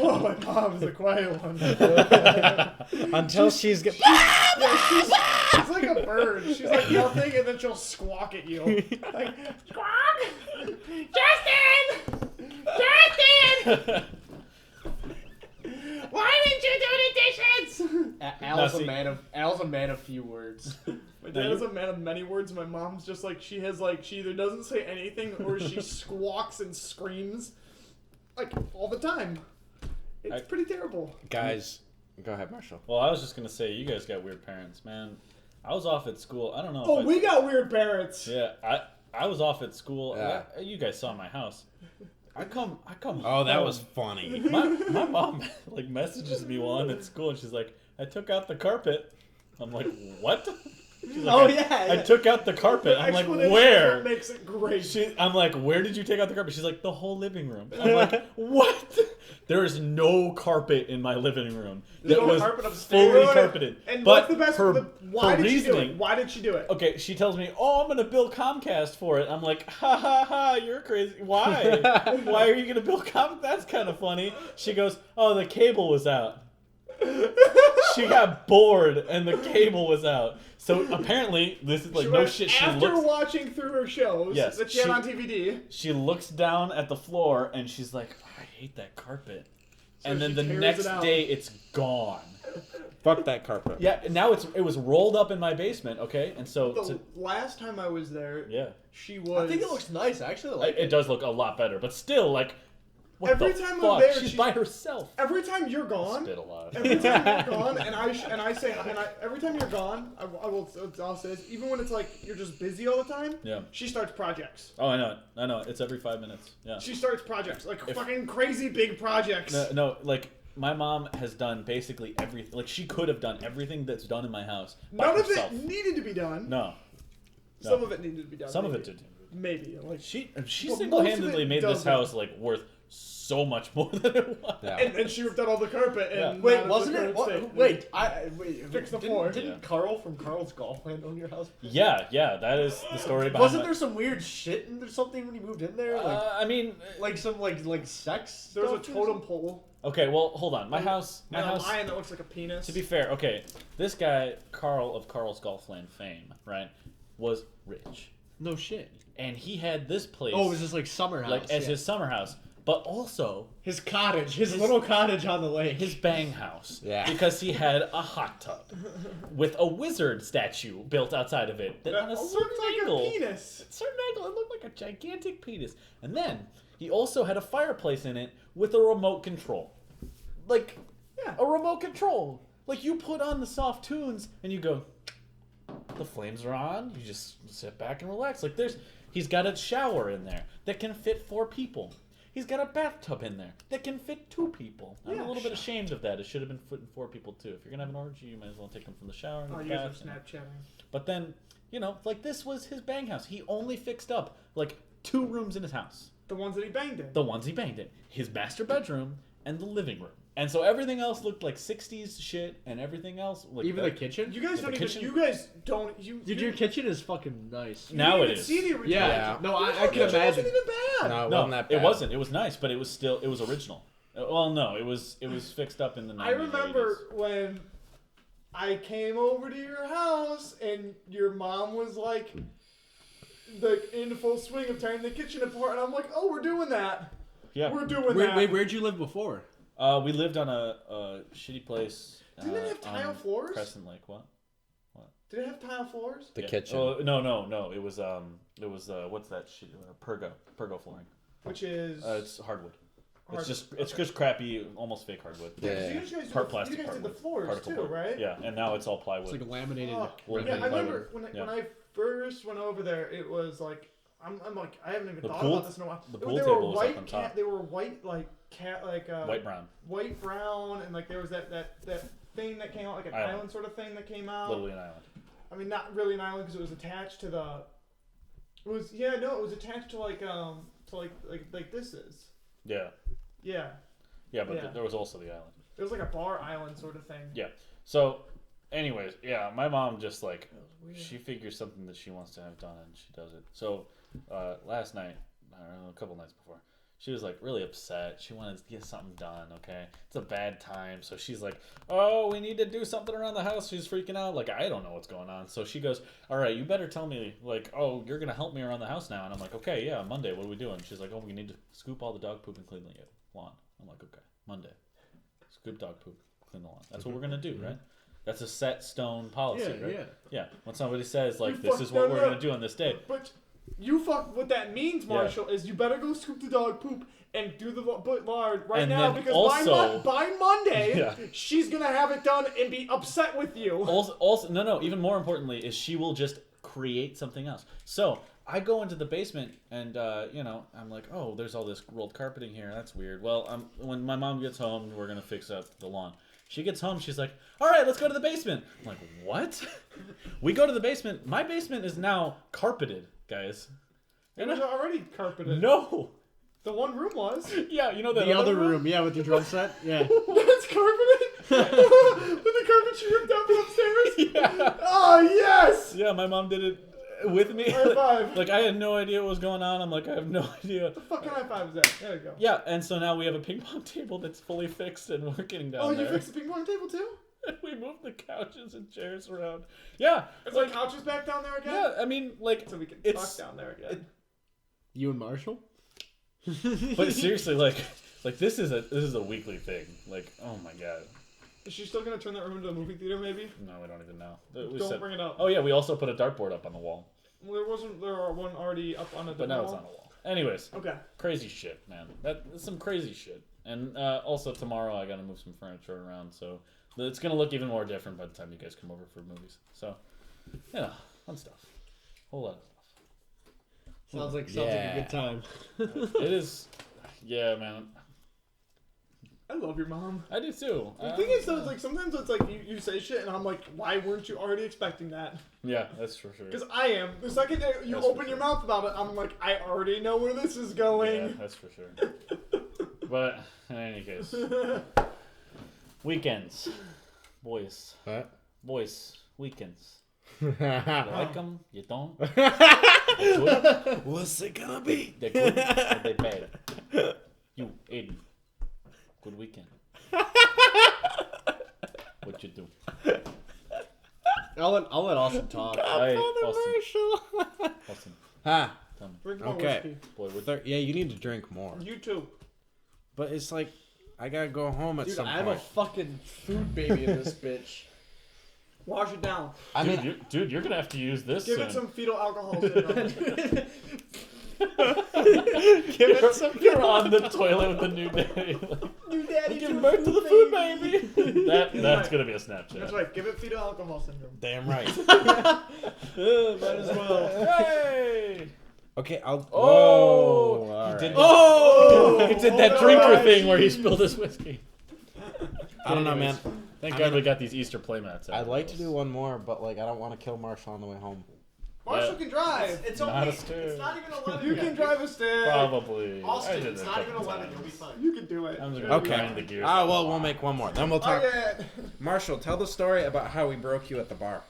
Oh, my mom's the quiet one. Until she's get. Yeah, she's like a bird. She's like nothing, and then she'll squawk at you. Like, squawk! Justin! Justin! Why didn't you do the dishes? Al's No, see- a man of few words. My dad is a man of many words. My mom's just like, she either doesn't say anything or she squawks and screams. Like, all the time. It's pretty terrible. Guys, go ahead, Marshall. Well, I was just gonna say, you guys got weird parents, man. I was off at school. I don't know. Oh, if we got weird parents. Yeah, I was off at school. Yeah. You guys saw my house. I come. Oh, that home. was funny. My mom like messages me while I'm at school, and she's like, "I took out the carpet." I'm like, "What?" She's like, Oh, I yeah. took out the carpet. I'm like, Explanation is "Where?" what makes it great. I'm like, "Where did you take out the carpet?" She's like, "The whole living room." I'm like, "What?" There is no carpet in my living room. There's that no was carpet upstairs. fully carpeted. And but what's the best? her, Why her did she do reasoning, it? Why did she do it? Okay, she tells me, "Oh, I'm gonna build Comcast for it." I'm like, "Ha ha ha! You're crazy. Why? Why are you gonna build Comcast? That's kind of funny." She goes, "Oh, the cable was out." She got bored and the cable was out. So apparently, this is like She no went shit. She after looks. watching through her shows Yes, that she had she- on DVD. She looks down at the floor and she's like, "I hate that carpet." And then she the tears next it out. day, it's gone. Fuck that carpet. Yeah, now it was rolled up in my basement. Okay, and so The last time I was there, yeah, she was. I think it looks nice. I actually like it does look a lot better, but still, like, what Every the time I'm fuck? there, she's she's- by herself. Every time you're gone, Spit a lot. every time you're gone, and I say, every time you're gone, I'll say this, even when it's like you're just busy all the time. Yeah. She starts projects. Oh, I know it. I know it. It's every 5 minutes. Yeah. She starts projects, like fucking crazy big projects. No, like my mom has done basically everything. Like she could have done everything that's done in my house by None herself. of it needed to be done. No. Some of it needed to be done. Some of maybe. it did. Maybe. Like She Well, most of single-handedly it made this doesn't. house like worth so much more than it was. Yeah. And then she ripped out all the carpet and Yeah. not Wait, in wasn't the it? current state. Wait, Fix the didn't- floor. Didn't Yeah. Carl from Carl's Golf Land own your house? Yeah, that is the story behind Wasn't my- there some weird shit in there something when you moved in there? I mean, Like some like sex? There was a stuff? totem pole. okay, well, hold on. My And house. And a lion that looks like a penis. To be fair, okay, this guy Carl of Carl's Golf Land fame, right, was rich, No shit. and he had this place Oh, it was just like summer house. like as yeah. his summer house, but also his cottage, his little cottage on the lake. his bang house. Yeah. Because he had a hot tub with a wizard statue built outside of it that on a looked certain like angle. a penis. Certain angle, it looked like a gigantic penis. And then he also had a fireplace in it with a remote control. Like Yeah. a remote control. Like you put on the soft tunes and you go, the flames are on, you just sit back and relax. Like he's got a shower in there that can fit 4 people. He's got a bathtub in there that can fit 2 people. I'm Yeah, a little bit ashamed of that. It should have been fitting 4 people too. If you're gonna have an orgy, you might as well take them from the shower and Oh, the you guys bath. are Snapchatting. But then, like this was his bang house. He only fixed up like 2 rooms in his house. The ones that he banged in. The ones he banged in. His master bedroom and the living room. And so everything else looked like 60s shit and everything else. Like Even the kitchen? You guys The don't kitchen- even. You guys don't. You. Dude, you, your kitchen is fucking nice. you Now didn't it even is. See the original. Yeah. No, I can It imagine. wasn't even bad. No, it No, wasn't that bad. it wasn't. It was nice, but it was original. Well, no, it was fixed up in the 90s. I remember when I came over to your house and your mom was like in full swing of tearing the kitchen apart, and I'm like, oh, we're doing that. Yeah. We're doing that. Wait, where'd you live before? We lived on a shitty place. Didn't it have tile on floors? Crescent Lake. What? Did it have tile floors? The Yeah. kitchen. Oh, no. It was what's that shit? Pergo flooring. Which is. It's hardwood. hard- It's just crappy, almost fake hardwood. Yeah, 'cause Yeah. you guys, Part did, plastic you guys did the hardwood. floors Particle too, board. right? Yeah, and now it's all plywood. It's like laminated. Oh, Wood yeah, and I remember plywood. when I first went over there, it was like I'm like I haven't even The thought pool- about this in a while. the They pool were table was up white on top. They were white White brown, white brown, and like there was that thing that came out like an Island. island sort of thing that came out. literally an island. I mean, not really an island because it was attached to the. It was it was attached to like this is. Yeah, Yeah, but Yeah. there was also the island. it was like a bar island sort of thing. Yeah. So, anyways, yeah, my mom just like That was weird. she figures something that she wants to have done and she does it. So, last night, I don't know, a couple nights before, she was like really upset. She wanted to get something done. Okay, it's a bad time, so she's like, "Oh, we need to do something around the house." She's freaking out, like I don't know what's going on. So she goes, "All right, you better tell me, like, oh, you're gonna help me around the house now." And I'm like, "Okay, yeah, Monday. What are we doing?" She's like, "Oh, we need to scoop all the dog poop and clean the lawn." I'm like, "Okay, Monday, scoop dog poop, clean the lawn. That's what we're gonna do, right?" That's a set stone policy, Yeah, right? yeah. Yeah. When somebody says like, You "This fucked is what that we're up. gonna do on this day," But you fuck. What that means, Marshall, is you better go scoop the dog poop and do the lard right And now then because also- by Monday Yeah. she's gonna have it done and be upset with you. also, no. Even more importantly, is she will just create something else. So I go into the basement and I'm like, "Oh, there's all this rolled carpeting here. That's weird." Well, when my mom gets home, we're gonna fix up the lawn. She gets home, she's like, "All right, let's go to the basement." I'm like, "What?" We go to the basement. My basement is now carpeted, guys. It was already carpeted. No. The one room was. Yeah, you know that The other room, yeah, with the drum set. Yeah. That's carpeted. With the carpet she ripped out from upstairs. Yeah. Oh yes. Yeah, my mom did it with me. High five. Like I had no idea what was going on. I'm like, I have no idea. The fucking high five is that? There we go. Yeah, and so now we have a ping pong table that's fully fixed and working down Oh, you there. fixed the ping pong table too? We moved the couches and chairs around. Yeah, It's like couches back down there again. yeah. I mean, like, So we can It's- fuck down there again. You and Marshall? but seriously, like this is a weekly thing. Like, oh my god. Is she still gonna turn that room into a movie theater? Maybe. No, we don't even know. Don't bring it up. Oh yeah, we also put a dartboard up on the wall, Well, there were one already up on a but now it's on the wall. Anyways, Okay. crazy shit, man. That's some crazy shit. And also tomorrow I gotta move some furniture around, so it's gonna look even more different by the time you guys come over for movies. So, yeah, fun stuff. Whole lot of stuff. Sounds like a Yeah. good time. It is, yeah, man. I love your mom. I do too. The thing is, though, it's like sometimes it's like you say shit, and I'm like, why weren't you already expecting that? Yeah, that's for sure. Because I am. The second that you That's open for your sure. mouth about it, I'm like, I already know where this is going. Yeah, that's for sure. But in any case, weekends, boys, What? weekends. You like them? You don't? They're good? What's it gonna be? They're good or they bad? You, Aiden. Good weekend. What you do? I'll let Austin talk. Hey, Austin. Austin. Ha. Tell me. Drink more Okay. whiskey. Boy, what Yeah, you need to drink more. You too. But it's like, I gotta go home at Dude, some I'm a point. fucking food baby in this bitch. Wash it down. I mean, dude, you're gonna have to use this Give soon. it some fetal alcohol syndrome. Give it some. You're on the toilet with the new daddy. New daddy, Give birth to the food baby. That's gonna be a Snapchat. That's right. Give it fetal alcohol syndrome. damn right. Might as well. Hey! Okay, I'll. Oh! all He right. did Oh! He did that drinker thing where he spilled his whiskey. I don't know, man. Thank I God mean, we got these Easter playmats. I'd like to do one more, but like, I don't want to kill Marshall on the way home. Marshall Yeah. can drive. It's Not only. a stick. It's not even 11 You yet. can drive a stick. Probably. I Austin, did it's it a not even couple 11. You'll be times. fine. You can do it. I'm just gonna Okay. grind the gears. Ah, well, we'll make one more. Then we'll talk. Okay. Marshall, tell the story about how we broke you at the bar.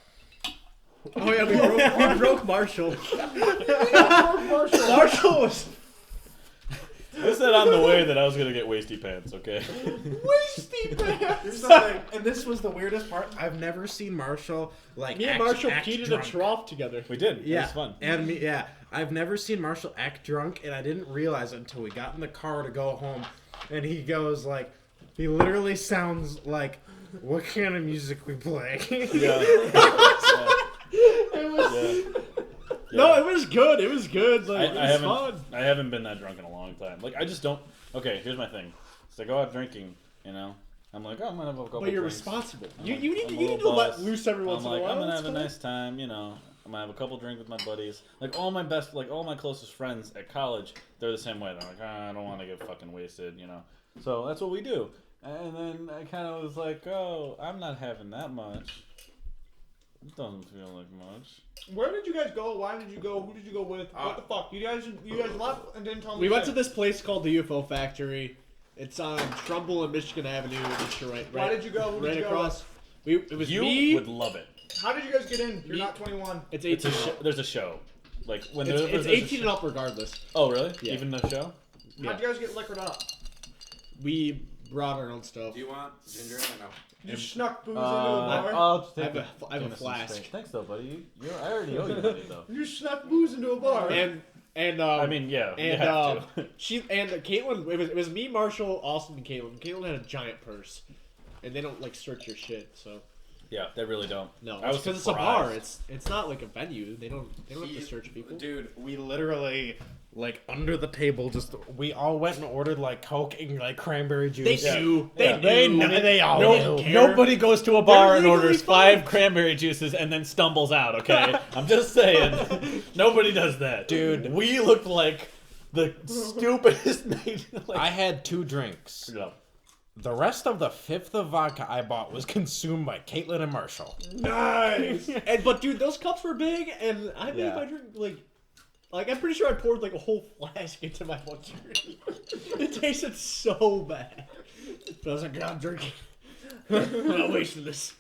Oh yeah, we broke Marshall. Marshall. Marshall was. I said on the way that I was gonna get wasty pants. Okay. Wasty pants. Here's the thing, and this was the weirdest part. I've never seen Marshall like. Me and act Marshall peed in a drunk. trough together. We did. It Yeah, was fun. and me, yeah. I've never seen Marshall act drunk, and I didn't realize it until we got in the car to go home, and he goes like, he literally sounds like, "What kind of music we play?" Yeah. It was. Yeah. No, it was good. It was good. Like, it was fun. I haven't been that drunk in a long time. Like I just don't. Okay, here's my thing. So I go out drinking, you know. I'm like, oh, I'm gonna have a couple. But you're drinks. responsible. I'm You like- need I'm to a you need little to let buzz. loose every once I'm in like, a while. I'm gonna It's have a fine. nice time, you know. I'm gonna have a couple drinks with my buddies. Like all my closest friends at college, they're the same way. They're like, I don't want to get fucking wasted, you know. So that's what we do. And then I kind of was like, oh, I'm not having that much. It doesn't feel like much. Where did you guys go? Why did you go? Who did you go with? What the fuck? You guys left and didn't tell me. We went to shit. this place called the UFO Factory. It's on Trumbull and Michigan Avenue in Detroit. Why did you go? Who did Right you go across. It was You me. would love it. How did you guys get in? You're Me- not 21. It's It's 18. there's a show. Like when It's there's a 18 show- and up regardless. Oh really? Yeah. Even the show? Yeah. How'd you guys get liquored up? We brought our own stuff. Do you want ginger ale or no? You snuck booze into a Uh, bar. I'll just I take have a Jameson flask. straight. Thanks though, buddy. I already owe you money though. You snuck booze into a bar. And I mean, yeah, you and have to. Caitlin. It was me, Marshall, Austin, and Caitlin. Caitlin had a giant purse, and they don't like search your shit. So Yeah, they really don't. no, I was because it's a bar. surprised. It's not like a venue. They don't have to search people. Dude, we literally like under the table we all went and ordered like Coke and like cranberry juice. They Yeah. knew. Yeah. They knew. They all No, knew. nobody goes to a bar and legally orders fine. 5 cranberry juices and then stumbles out, okay? I'm just saying. Nobody does that. Dude. We look like the stupidest like, I had 2 drinks. No. The rest of the 5th of vodka I bought was consumed by Caitlin and Marshall. Nice. But dude, those cups were big, and I made Yeah. my drink like I'm pretty sure I poured like a whole flask into my one drink. It tasted so bad. But I was like, God, I'm drinking. I'm not wasting this.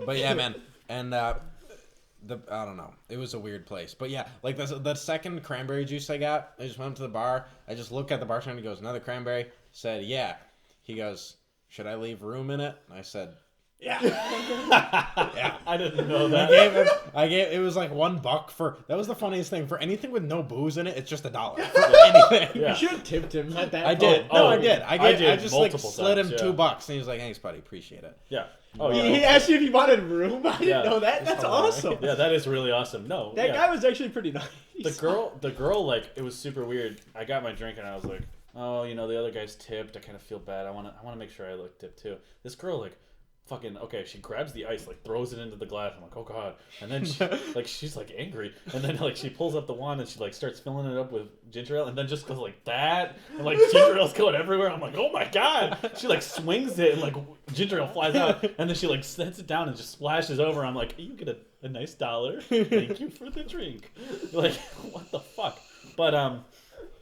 But yeah, man. And I don't know. It was a weird place. But yeah, like the second cranberry juice I got, I just went up to the bar. I just looked at the bartender. He goes, another cranberry. Said, yeah. He goes, should I leave room in it? And I said, yeah. Yeah. I didn't know that. It was like $1 for, that was the funniest thing. For anything with no booze in it, it's just $1. For anything. Yeah. You should have tipped him at that I point. did. Oh, No, I did. I did just like multiple slid him times, yeah. $2, and he was like, "Thanks, buddy, appreciate it." Yeah. Oh, He, yeah. he asked you if you wanted room. I didn't Yeah. know that. That's awesome. Yeah, that is really awesome. No, That yeah. guy was actually pretty nice. The girl, like, it was super weird. I got my drink and I was like, oh, you know, the other guy's tipped. I kind of feel bad. I want to make sure I look tipped too. This girl, like, fucking, okay, she grabs the ice, like, throws it into the glass. I'm like, oh god. And then she, like, she's like angry. And then like she pulls up the wand and she like starts filling it up with ginger ale and then just goes like that. And like ginger ale's going everywhere. I'm like, oh my god. She like swings it and like ginger ale flies out. And then she like sets it down and just splashes over. I'm like, you get a nice $1. Thank you for the drink. Like, what the fuck? But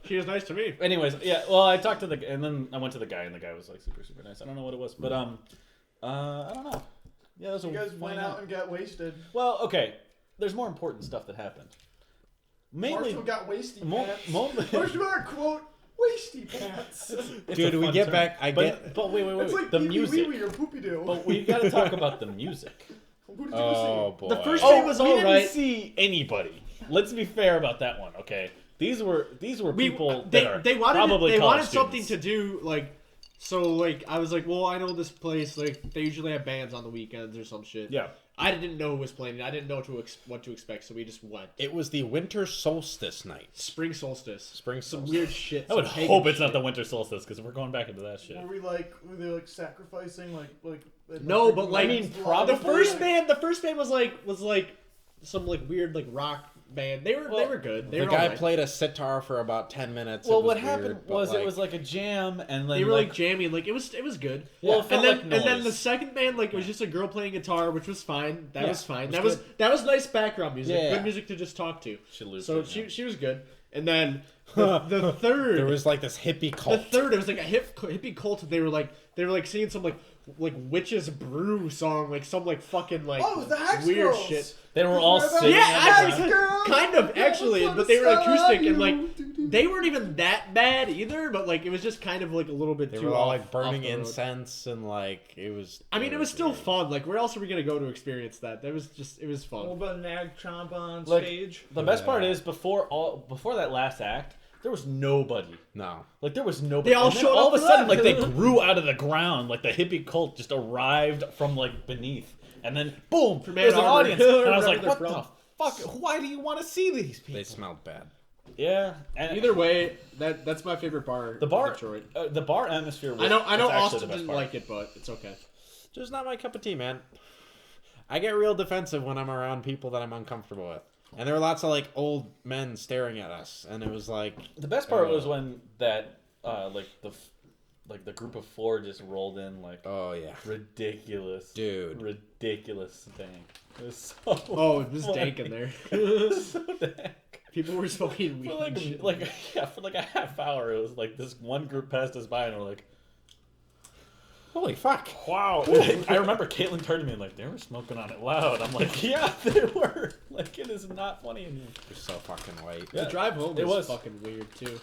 She was nice to me. Anyways, yeah. Well, I talked to and then I went to the guy, and the guy was like super, super nice. I don't know what it was, but I don't know. Yeah, that was You guys went out and got wasted. Well, okay. There's more important stuff that happened. Mainly, Marshall got wasty Mo- pants. Mo- Marshall got, quote, wasty pants. it's Dude, a we fun get term. back. But wait. It's like The pee-wee music. wee-wee or poopy-doo. But we got to talk about the music. Who did you Oh boy. The first Oh, band was we all didn't right. see anybody. Let's be fair about that one, okay? These were people that are they wanted probably they college wanted something students. to do like. So like I was like, well, I know this place. Like they usually have bands on the weekends or some shit. Yeah. I didn't know who was playing. I didn't know what to expect, so we just went. It was the winter solstice night. Spring solstice. Spring Some solstice. weird shit. I would some pagan hope it's not shit. the winter solstice because we're going back into that shit. Were they like sacrificing like No, but like I mean, the probably. first band was like some like weird like rock band. They were good. They The were guy alright. played a sitar for about 10 minutes. Well, It was what weird, happened but, was it was like a jam, and then They were like jamming, like it was good. Well, it felt and like then noise. the second band like was just a girl playing guitar, which was fine. That Yeah, was fine. it was That was nice background music. Yeah. Good music to just talk to. Should lose So it, yeah. she was good. And then the third there was like this hippie cult. it was like a hippie cult. They were like singing some like witches brew song, like some like fucking like Oh, it was the Hex weird Girls. shit. They were all Remember? singing. Yeah, at the actually, time. kind of actually, but they were acoustic and like they weren't even that bad either. But like it was just kind of like a little bit They too were all off- like burning off the road. incense and like it was. I mean, it was still weird. fun. Like, where else are we gonna go to experience that? It was A little fun. bit of Nag Chomp on Like, stage. The best part is before that last act, there was nobody. No. Like there was nobody. They all And then showed all up of a for sudden, that. like they grew out of the ground. Like the hippie cult just arrived from like beneath, and then boom, From there's an Ann Arbor. audience, and I was Wherever like, they're what from. the fuck? Why do you want to see these people? They smelled bad. Yeah. And Either way, that's my favorite bar. the bar, in Detroit. the bar atmosphere. Was, I know was actually Austin the best didn't part. like it, but it's okay. Just not my cup of tea, man. I get real defensive when I'm around people that I'm uncomfortable with. And there were lots of like old men staring at us, and it was like The best part was when that the group of four just rolled in like oh yeah, ridiculous, dude. thing. It was so Oh, it was funny. dank in there. So dank. People were smoking weed. For and shit. for like a half hour, it was like this one group passed us by and we're like, Holy fuck! wow. I remember Caitlin turned to me and like, they were smoking on it loud. I'm like, yeah, they were. Like, it is not funny anymore. You're so fucking white. The drive home it was was. fucking weird too.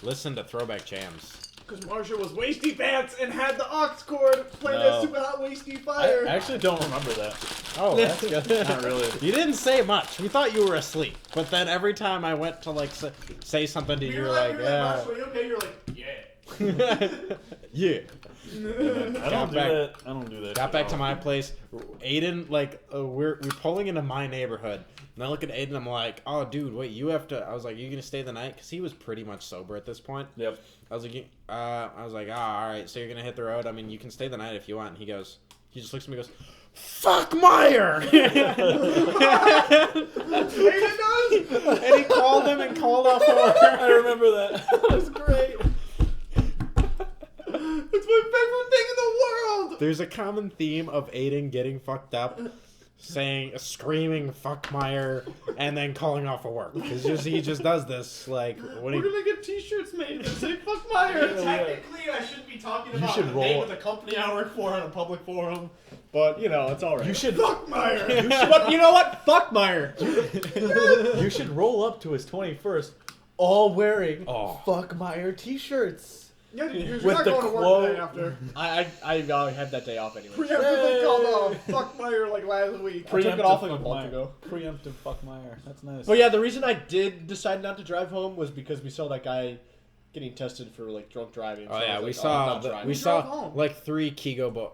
Listen to throwback jams. Because Marshall was wasty pants and had the aux cord playing No. that super hot wasty I fire. actually don't remember that. Oh, that's good. Not really. You didn't say much. We thought you were asleep, but then every time I went to like say something to you, you were like, yeah, Marshall, you okay? You're like, yeah. yeah. I don't do back- that. I don't do that. Got shit back at to all. my place. Aiden, like, we're pulling into my neighborhood. And I look at Aiden, I'm like, oh, dude, wait, you have to. I was like, you gonna stay the night? Because he was pretty much sober at this point. Yep. I was like, all right, so you're gonna hit the road. I mean, you can stay the night if you want. And he just looks at me and goes, fuck Meyer! Aiden does? And he called him and called off work. I remember that. That was great. It's my favorite thing in the world. There's a common theme of Aiden getting fucked up, screaming "fuck Meyer," and then calling off of work. He just does this like when he. We're gonna get T-shirts made that say "fuck Meyer." Technically, I shouldn't be talking You about should the roll- name of the company I work for on a public forum, but you know it's all right. You should. Fuck Meyer. But you know what? Fuck Meyer. You should roll up to his 21st, all wearing Oh. "fuck Meyer" T-shirts. Yeah, dude, you're With not the going to work quote. the day after. I have that day off anyway. Preemptively called off "fuck Meyer" like last week. I took it off like a Fuck month Meyer. ago. Preemptive "fuck Meyer." That's nice. But yeah, the reason I did decide not to drive home was because we saw that guy getting tested for like drunk driving. Oh so I yeah, was we like, saw I'm not driving. we drove saw home. like 3 Kigo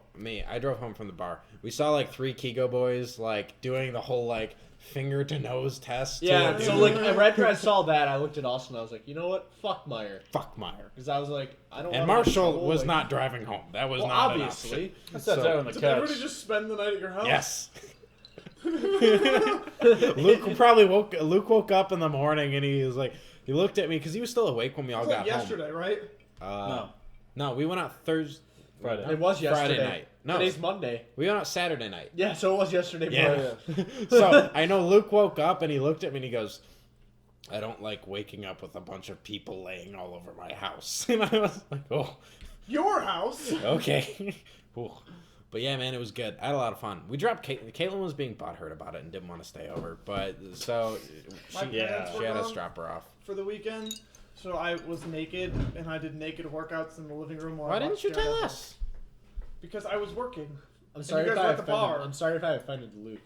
I drove home from the bar. We saw like 3 Kigo boys like doing the whole like finger to nose test. Yeah, to so do- like right after I saw that, I looked at Austin. I was like, you know what? Fuck Meyer, fuck Meyer. because I was like, I don't. And wanna get in Marshall trouble, was like- not driving home. That was Well, not obviously. an I option. sat down on the Did couch. everybody just spend the night at your house? Yes. Luke woke up in the morning and he was like, he looked at me because he was still awake when we all It was got like yesterday, right? home. No. No, we went out Thursday. Friday. It was yesterday. Friday night. No, Today's Monday. we went out Saturday night. Yeah, so it was yesterday. Yeah. Friday. So I know Luke woke up and he looked at me and he goes, I don't like waking up with a bunch of people laying all over my house. And I was like, oh, Your house. okay. Ooh. But yeah, man, it was good. I had a lot of fun. We dropped Caitlin was being butthurt about it and didn't want to stay over. But so My parents were she had us gone drop her off. for the weekend, so I was naked and I did naked workouts in the living room. While Why I didn't watched you tell Daredevil. us? Because I was working. I'm sorry you if guys I were at the offended. bar. I'm sorry if I offended Luke.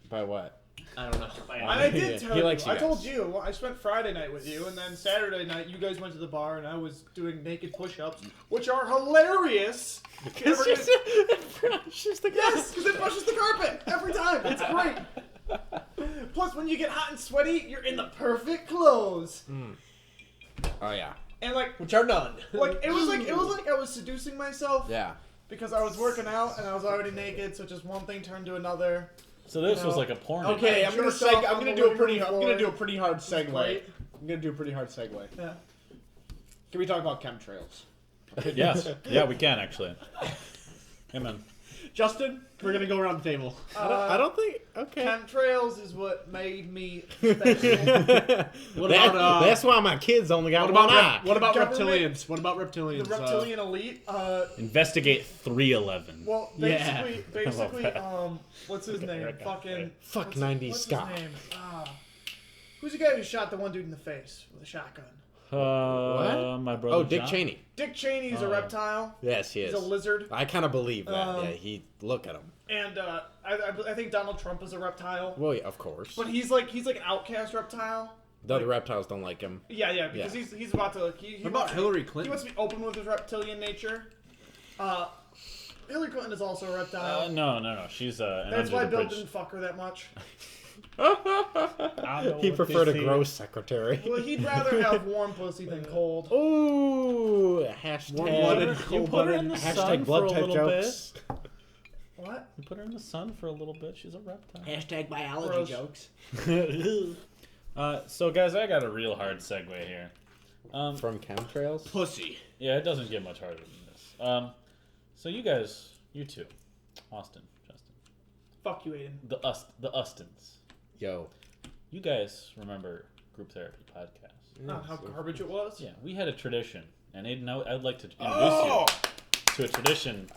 By what? I don't know. And I did Yeah, tell he you. likes you I told guys. you. Well, I spent Friday night with you, and then Saturday night you guys went to the bar, and I was doing naked push-ups, which are hilarious. It's just the Yes, because it brushes the carpet every time. It's great. Plus, when you get hot and sweaty, you're in the perfect clothes. Oh yeah. And like Which are none. it was like I was seducing myself Yeah. because I was working out and I was already naked, so just one thing turned to another. So this You was know, like a porn. Okay, I I'm gonna jerked off I'm on gonna the do a living pretty room I'm gonna floor. do a pretty hard segue. Great. I'm gonna do a pretty hard segue. Yeah. Can we talk about chemtrails? Yes. Yeah, we can actually. Hey man. Justin, we're gonna go around the table. I don't think. Okay. Chemtrails is what made me special. What about That's why my kids only got what about one eye. what about Government- reptilians? What about reptilians? The reptilian elite. Investigate 311. Well, Yeah. basically, that. what's his name? Okay. Fucking Fuck what's 90s what's ska. His name? Who's the guy who shot the one dude in the face with a shotgun? What? My brother. Oh, Dick John? Cheney. Dick Cheney's a reptile. Yes, he He's is. a lizard. I kind of believe that. Um, Yeah, he look at him. And I think Donald Trump is a reptile. Well, yeah, of course. But he's like an outcast reptile. The other reptiles don't like him. Yeah, because Yeah. he's about to he What about wants to be- Hillary He Clinton? wants to be open with his reptilian nature. Hillary Clinton is also a reptile. No. She's an That's under why the Bill bridge. didn't fuck her that much. He preferred a gross secretary. Well, he'd rather have warm pussy than cold. Ooh, hashtag. Warm-blooded, You put her in the sun Hashtag for blood a type little jokes. What? You put her in the sun for a little bit. She's a reptile. Hashtag biology Gross. jokes. So guys, I got a real hard segue here. From chemtrails? Pussy. Yeah, it doesn't get much harder than this. So you guys, you two, Austin, Justin, Fuck you, Aiden. the Ustins, Yo. you guys remember Group Therapy Podcast? Not how garbage it was. Yeah, we had a tradition, and Aiden, I'd like to introduce Oh! you to a tradition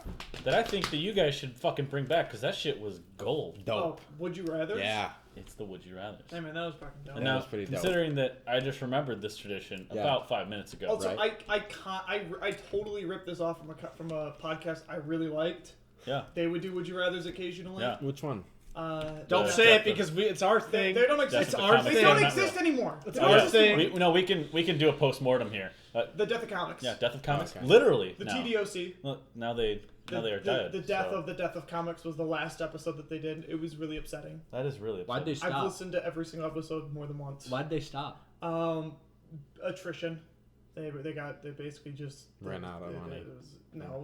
that I think that you guys should fucking bring back, because that shit was gold. Dope. Oh, would you rather? Yeah. It's the Would You Rather. Hey man, that was fucking dope. And that now, was pretty dope. considering that I just remembered this tradition Yeah. about 5 minutes ago. Also, Right. I totally ripped this off from a podcast I really liked. Yeah. They would do Would You Rathers occasionally. Yeah. Which one? Don't Yeah. say it because it's our They thing. don't exist. That's It's the our comic They thing. don't Yeah. exist anymore. It's Oh, our yeah. thing. We can do a post-mortem here. The Death of Comics. Yeah, Death of Comics. Okay. Literally. The now. TDOC. Well, now they are dead. The death so of the Death of Comics was the last episode that they did. It was really upsetting. that is really Why'd they upsetting. I've stop? listened to every single episode more than once. Why'd they stop? Attrition. They basically just Ran out of money.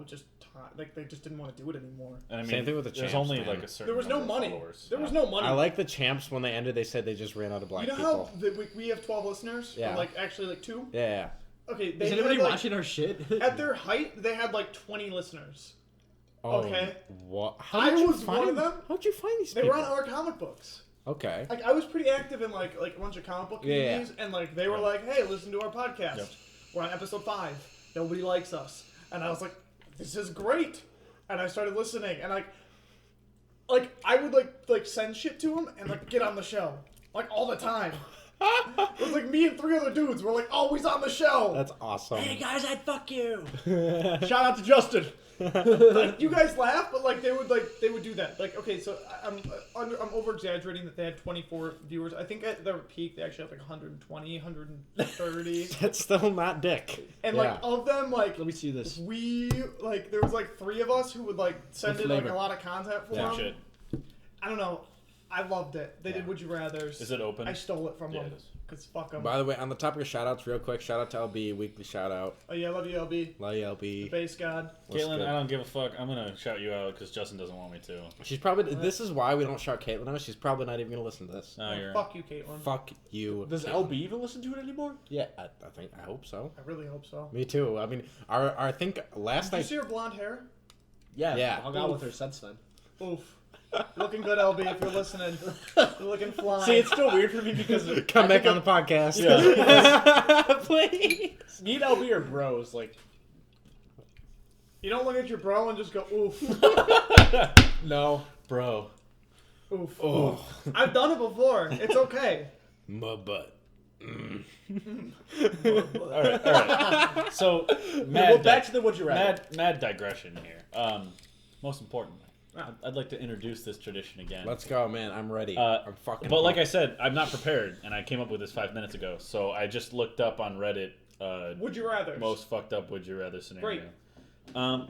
Just time. Like they just didn't want to do it anymore. And I mean, Same thing with the there's Champs, only man. like a certain There was no number of money. followers. There Yeah. was no money. I like the champs when they ended. They said they just ran out of black You know people. how we have 12 listeners? Yeah. Or like actually like 2? Yeah. Okay, they Is had, anybody like, watching our shit? At their height, they had like 20 listeners. Oh, Okay. What? How I did you was find one of them. How'd you find these They people? were on our comic books. Okay. Like I was pretty active in like a bunch of comic book Yeah, yeah. communities, and like they were like, "Hey, listen to our podcast. Yep. We're on episode 5. Nobody likes us." And I was like, "This is great." And I started listening, and like I would like send shit to them and like get on the show like all the time. It was like me and 3 other dudes were like always on the show. That's awesome. Hey guys, I'd fuck you. Shout out to Justin. Like, you guys laugh, but like they would do that. Like, okay, so I'm over exaggerating that they had 24 viewers. I think at their peak they actually had like 120, 130, That's still not dick. and Yeah. like of them, like Let me see this. we like there was like 3 of us who would like send What in like flavor? a lot of content for Yeah, them. shit. I don't know. I loved it. They did Would You Rather's. Is it open? I stole it from Yeah, them. it is. Cause fuck them. By the way, on the topic of shoutouts, real quick, shout out to LB, weekly shout out. Oh yeah, I love you, LB. Love you, LB. Base God. What's Caitlin, good? I don't give a fuck. I'm gonna shout you out because Justin doesn't want me to. She's probably. This is why we don't shout Caitlin out. She's probably not even gonna listen to this. No, Oh, you're. fuck you, Caitlin. Fuck you. Does Caitlin. LB even listen to it anymore? Yeah, I hope so. I really hope so. Me too. I mean, I think last Did you night. see her blonde hair? Yeah. Yeah. I hung out with her since then. Oof. Looking good, LB, if you're listening. You're looking fly. See, it's still weird for me because Come back on the podcast. please. Me and LB are bros. Like, You don't look at your bro and just go, oof, no. Bro. oof. Oh, I've done it before. It's okay. my butt. Alright. So, Well, back to the would you rather. mad digression here. Most importantly, I'd like to introduce this tradition again. Let's go, man. I'm ready. Uh, I'm fucking. But like I pumped. said, I'm not prepared, and I came up with this 5 minutes ago. So I just looked up on Reddit. Would you rather? Most fucked up would you rather scenario. Great.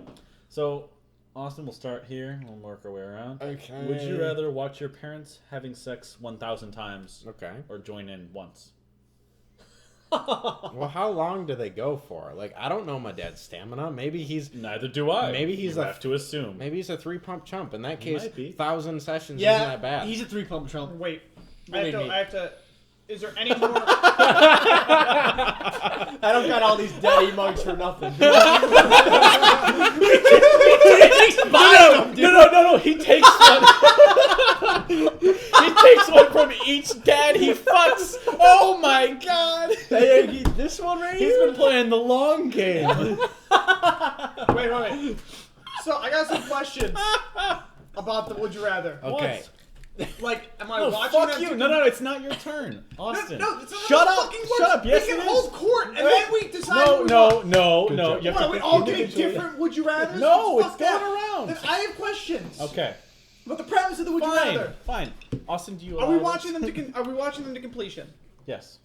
So Austin, we'll start here. We'll work our way around. Okay. Would you rather watch your parents having sex 1,000 times Okay. or join in once? Well, how long do they go for? Like, I don't know my dad's stamina. Maybe he's Neither do I. Maybe he's you a- have to assume. maybe he's a 3-pump chump. In that He case, might be. 1,000 sessions Yeah, isn't that bad. he's a 3-pump Trump. Wait. Believe me. I have to. Is there any more? I don't got all these daddy mugs for nothing. No. He takes one. He takes one from each dad he fucks. Oh my god. Hey, this one right He's here? been playing the long game. Wait. So I got some questions about the would you rather. Okay. Like, am I No, watching fuck them? you. No, it's not your turn. Austin. No, it's not Shut how it up. fucking Shut works. up. Yes, we can it hold is. court, and then we decide. No. Good You job. have What, to are we all getting individually- different would you rather? No, Fuck it's going that. around. Then I have questions. Okay. But the premise of the would you rather. Fine. Austin, do you Are we allow watching this? them to Are we watching them to completion? Yes.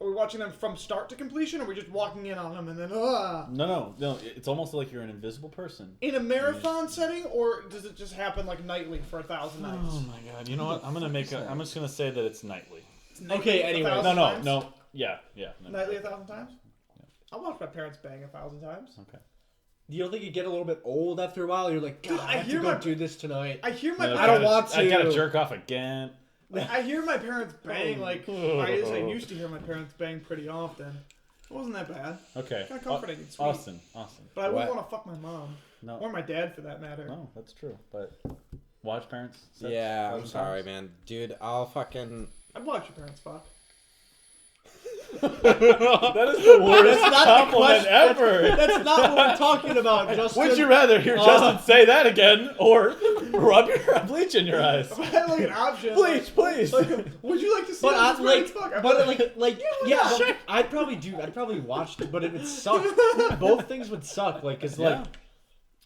Are we watching them from start to completion, or are we just walking in on them and then No. It's almost like you're an invisible person. in a marathon setting, or does it just happen like nightly for 1,000 nights? Oh my god. You know what? I'm just gonna say that it's nightly. It's nightly Okay, 1,000 anyway. times? No. Yeah. No. Nightly 1,000 times. I'll watch my parents bang 1,000 times. Okay. You don't think you get a little bit old after a while? You're like, God, Dude, I have to go do this tonight. I hear my No, I don't parents. want I gotta to. jerk off again. I hear my parents bang like I used to hear my parents bang pretty often. It wasn't that bad. Okay. Kind of comforting and sweet. Austin. But I wouldn't What? want to fuck my mom No. or my dad for that matter. No, that's true. But watch parents. sex Yeah, I'm 1,000 sorry, times. man. Dude, I'll fucking... I'd watch your parents fuck. That is the worst That's not the compliment question. ever. That's not what we're talking about, Justin. Would you rather hear Justin say that again or rub your bleach in your eyes? If I had like an option, Please. would you like to see But how I'm this like, fuck? but like, yeah, sure. but I'd probably watch, but it would suck. Both things would suck, like, cause like, Yeah.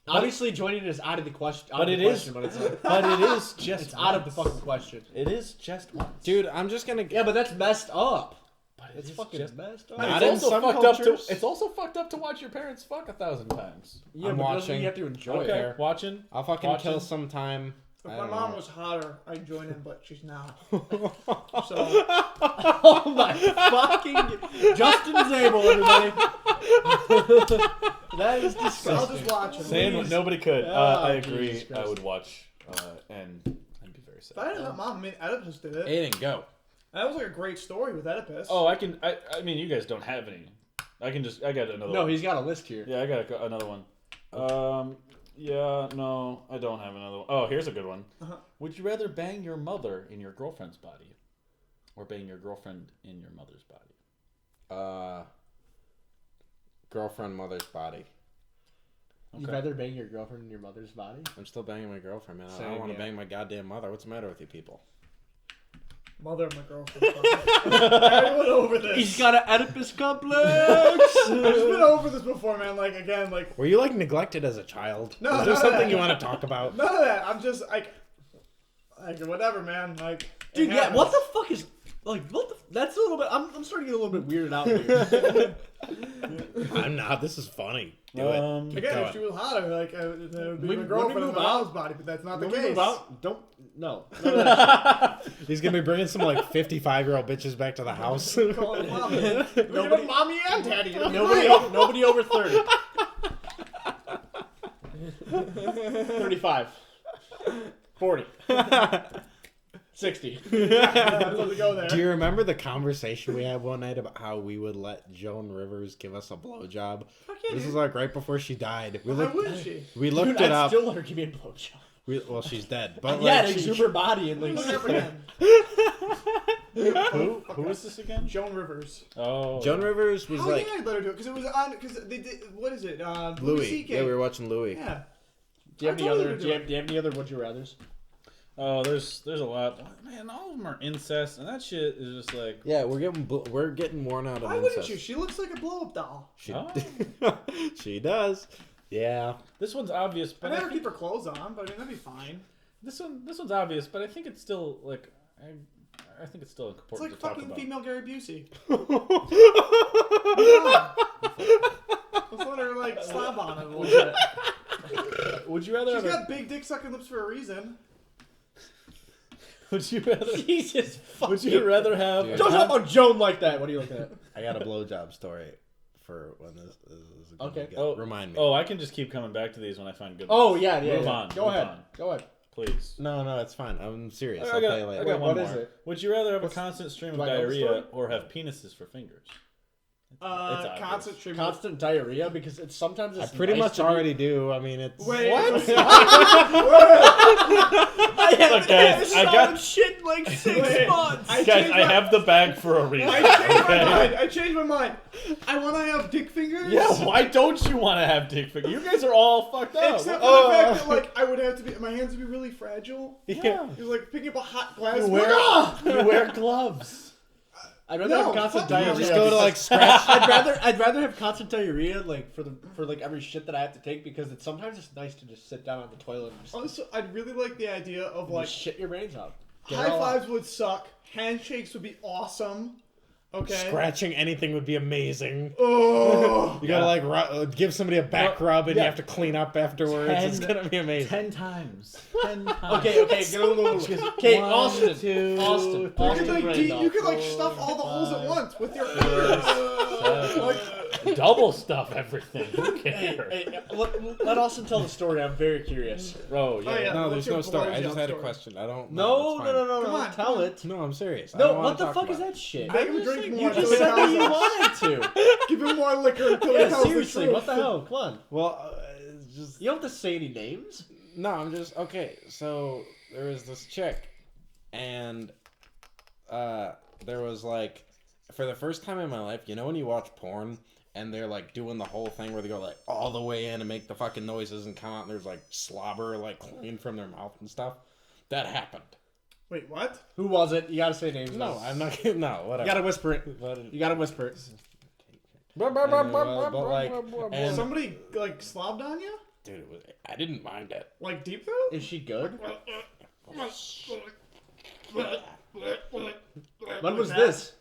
obviously joining is out of the question. But it is. But it's like, But it is just it's out of the once. fucking question. It is just once. Dude, I'm just gonna... Yeah, but that's messed up. But It's is fucking just messed up. Not It's in also some fucked cultures. It's also fucked up to watch your parents fuck 1,000 times. Yeah, I'm but doesn't watching. you have to enjoy Okay, it. watching. I'll fucking Watching. kill some time. If I my don't mom know. was hotter, I'd join in, but she's not. So Oh my fucking Justin Zabel, everybody. That is I'll disgusting. just watch them. Saying what nobody could. Oh, I agree. Jesus I Christ. would watch and I'd be very sad. If I didn't have mom, I mean, Oedipus did it. Aiden, go. That was like a great story with Oedipus. Oh, I can. I mean, you guys don't have any. I got another No, one. he's got a list here. Yeah, I got another one. Yeah, no, I don't have another one. Oh, here's a good one. Uh-huh. Would you rather bang your mother in your girlfriend's body, or bang your girlfriend in your mother's body? Girlfriend, mother's body. You'd Okay. rather bang your girlfriend in your mother's body? I'm still banging my girlfriend, man. I Same, don't want to yeah. bang my goddamn mother. What's the matter with you people? Mother of my girlfriend. I went over this. He's got an Oedipus complex. I've been over this before, man. Like, again, like, Were you like neglected as a child? No, Is there none of something that. you want to talk about? none of that. I'm just, like whatever, man. Like, it Dude, yeah, happens. what the fuck is like what the? That's a little bit. I'm starting to get a little bit weirded out here. I'm not. This is funny. Do it. Keep Again, going. if she was hotter, like, it would be We- my when girlfriend we in move my out- mom's body, but that's not the When we case. move out, don't no. None of that He's gonna be bringing some like 55-year-old bitches back to the house. Call it mommy. We give Nobody- it mommy and daddy. shit. Nobody over 30. 35. 40. 60. Let's go there. Do you remember the conversation we had one night about how we would let Joan Rivers give us a blowjob? Fuck yeah, This dude. was like right before she died. Why wouldn't she? We looked Dude, it I'd up. still let her give me a blowjob. Well, she's dead. But Yeah, like, an exuberant body and like. Look her up again. Who is this again? Joan Rivers. Oh. Joan Rivers was Oh like yeah, I let her do it because it was on. Because they did. What is it? Louis. CK. Yeah, we were watching Louis. Yeah. Do you have I any totally other? would Do you have any other would you rather's? Oh, there's a lot. Man, all of them are incest, and that shit is just like. Yeah, we're getting worn out of Why wouldn't incest. you? She looks like a blow-up doll. She, Oh. she does. Yeah. This one's obvious, I but never keep her clothes on, but I mean that'd be fine. this one's obvious, but I think it's still like I think it's still It's important like to talk fucking about. female Gary Busey. Let's let her like slob on it a little bit. Would you rather? She's got big dick sucking lips for a reason. Would you rather? Jesus fuck. Would you rather have? Dude. Don't talk about Joan like that. What are you looking at? I got a blowjob story for when this is a good Okay. one. Oh, Remind me. Oh, I can just keep coming back to these when I find good. Oh ones. yeah. Move on, Go move ahead. on. Go ahead. Please. No, it's fine. I'm serious. I I'll got- tell you later. I got one what is more. it? Would you rather have a constant stream of do I know the diarrhea story? or have penises for fingers? obvious. Constant treatment. Constant diarrhea because it's sometimes I it's pretty nice much to be- already do. I mean, it's Wait. Look, guys, I got shit in like 6 Wait. months. I guys. changed I my- have the bag for a reason. I changed my Okay? mind. I changed my mind. I want to have dick fingers. Yeah, why don't you want to have dick fingers? You guys are all fucked up. Except for the fact that like I would have to be, my hands would be really fragile. Yeah. It was like picking up a hot glass. You wear, you wear gloves. I'd rather No, have constant fuck you. diarrhea. just go to because- like scratch. I'd rather have constant diarrhea like for like every shit that I have to take because it's sometimes it's nice to just sit down on the toilet and just, Also, I'd really like the idea of like just shit your brains out. Get it high all out. fives would suck. Handshakes would be awesome. Okay. Scratching anything would be amazing. Oh. You gotta like give somebody a back rub and yeah. you have to clean up afterwards. It's gonna be amazing. 10 times. 10 times. Okay, get a little. Okay, One, Austin. two, Austin. You could like Randolph. you could like stuff all the holes at once with your fingers. Double stuff everything. Who Hey, cares? let Austin tell the story. I'm very curious. Bro, yeah. Oh, yeah. No, What's there's your no story. I blowjob just had a story? question. I don't. No, it's fine. Come on, tell come on. it. No, I'm serious. I No, don't wanna what the talk fuck is about that shit? Make him drink more. You until just he said that tells you us. wanted to. Give him more liquor until he Yeah, tells seriously, the truth. what the hell? Come on. Well, it's just You don't have to say any names. no. I'm just okay. So there was this chick, and there was like, for the first time in my life, you know when you watch porn and they're like doing the whole thing where they go like all the way in and make the fucking noises and come out and there's like slobber like clean from their mouth and stuff. That happened. Wait, what? Who was it? You gotta say names. No, I'm not kidding. No, You whatever. gotta whisper it. But, You gotta whisper it. but like, and Somebody like slobbed on you? dude, it was, I didn't mind it. Like deep throat? Is she good? When was this?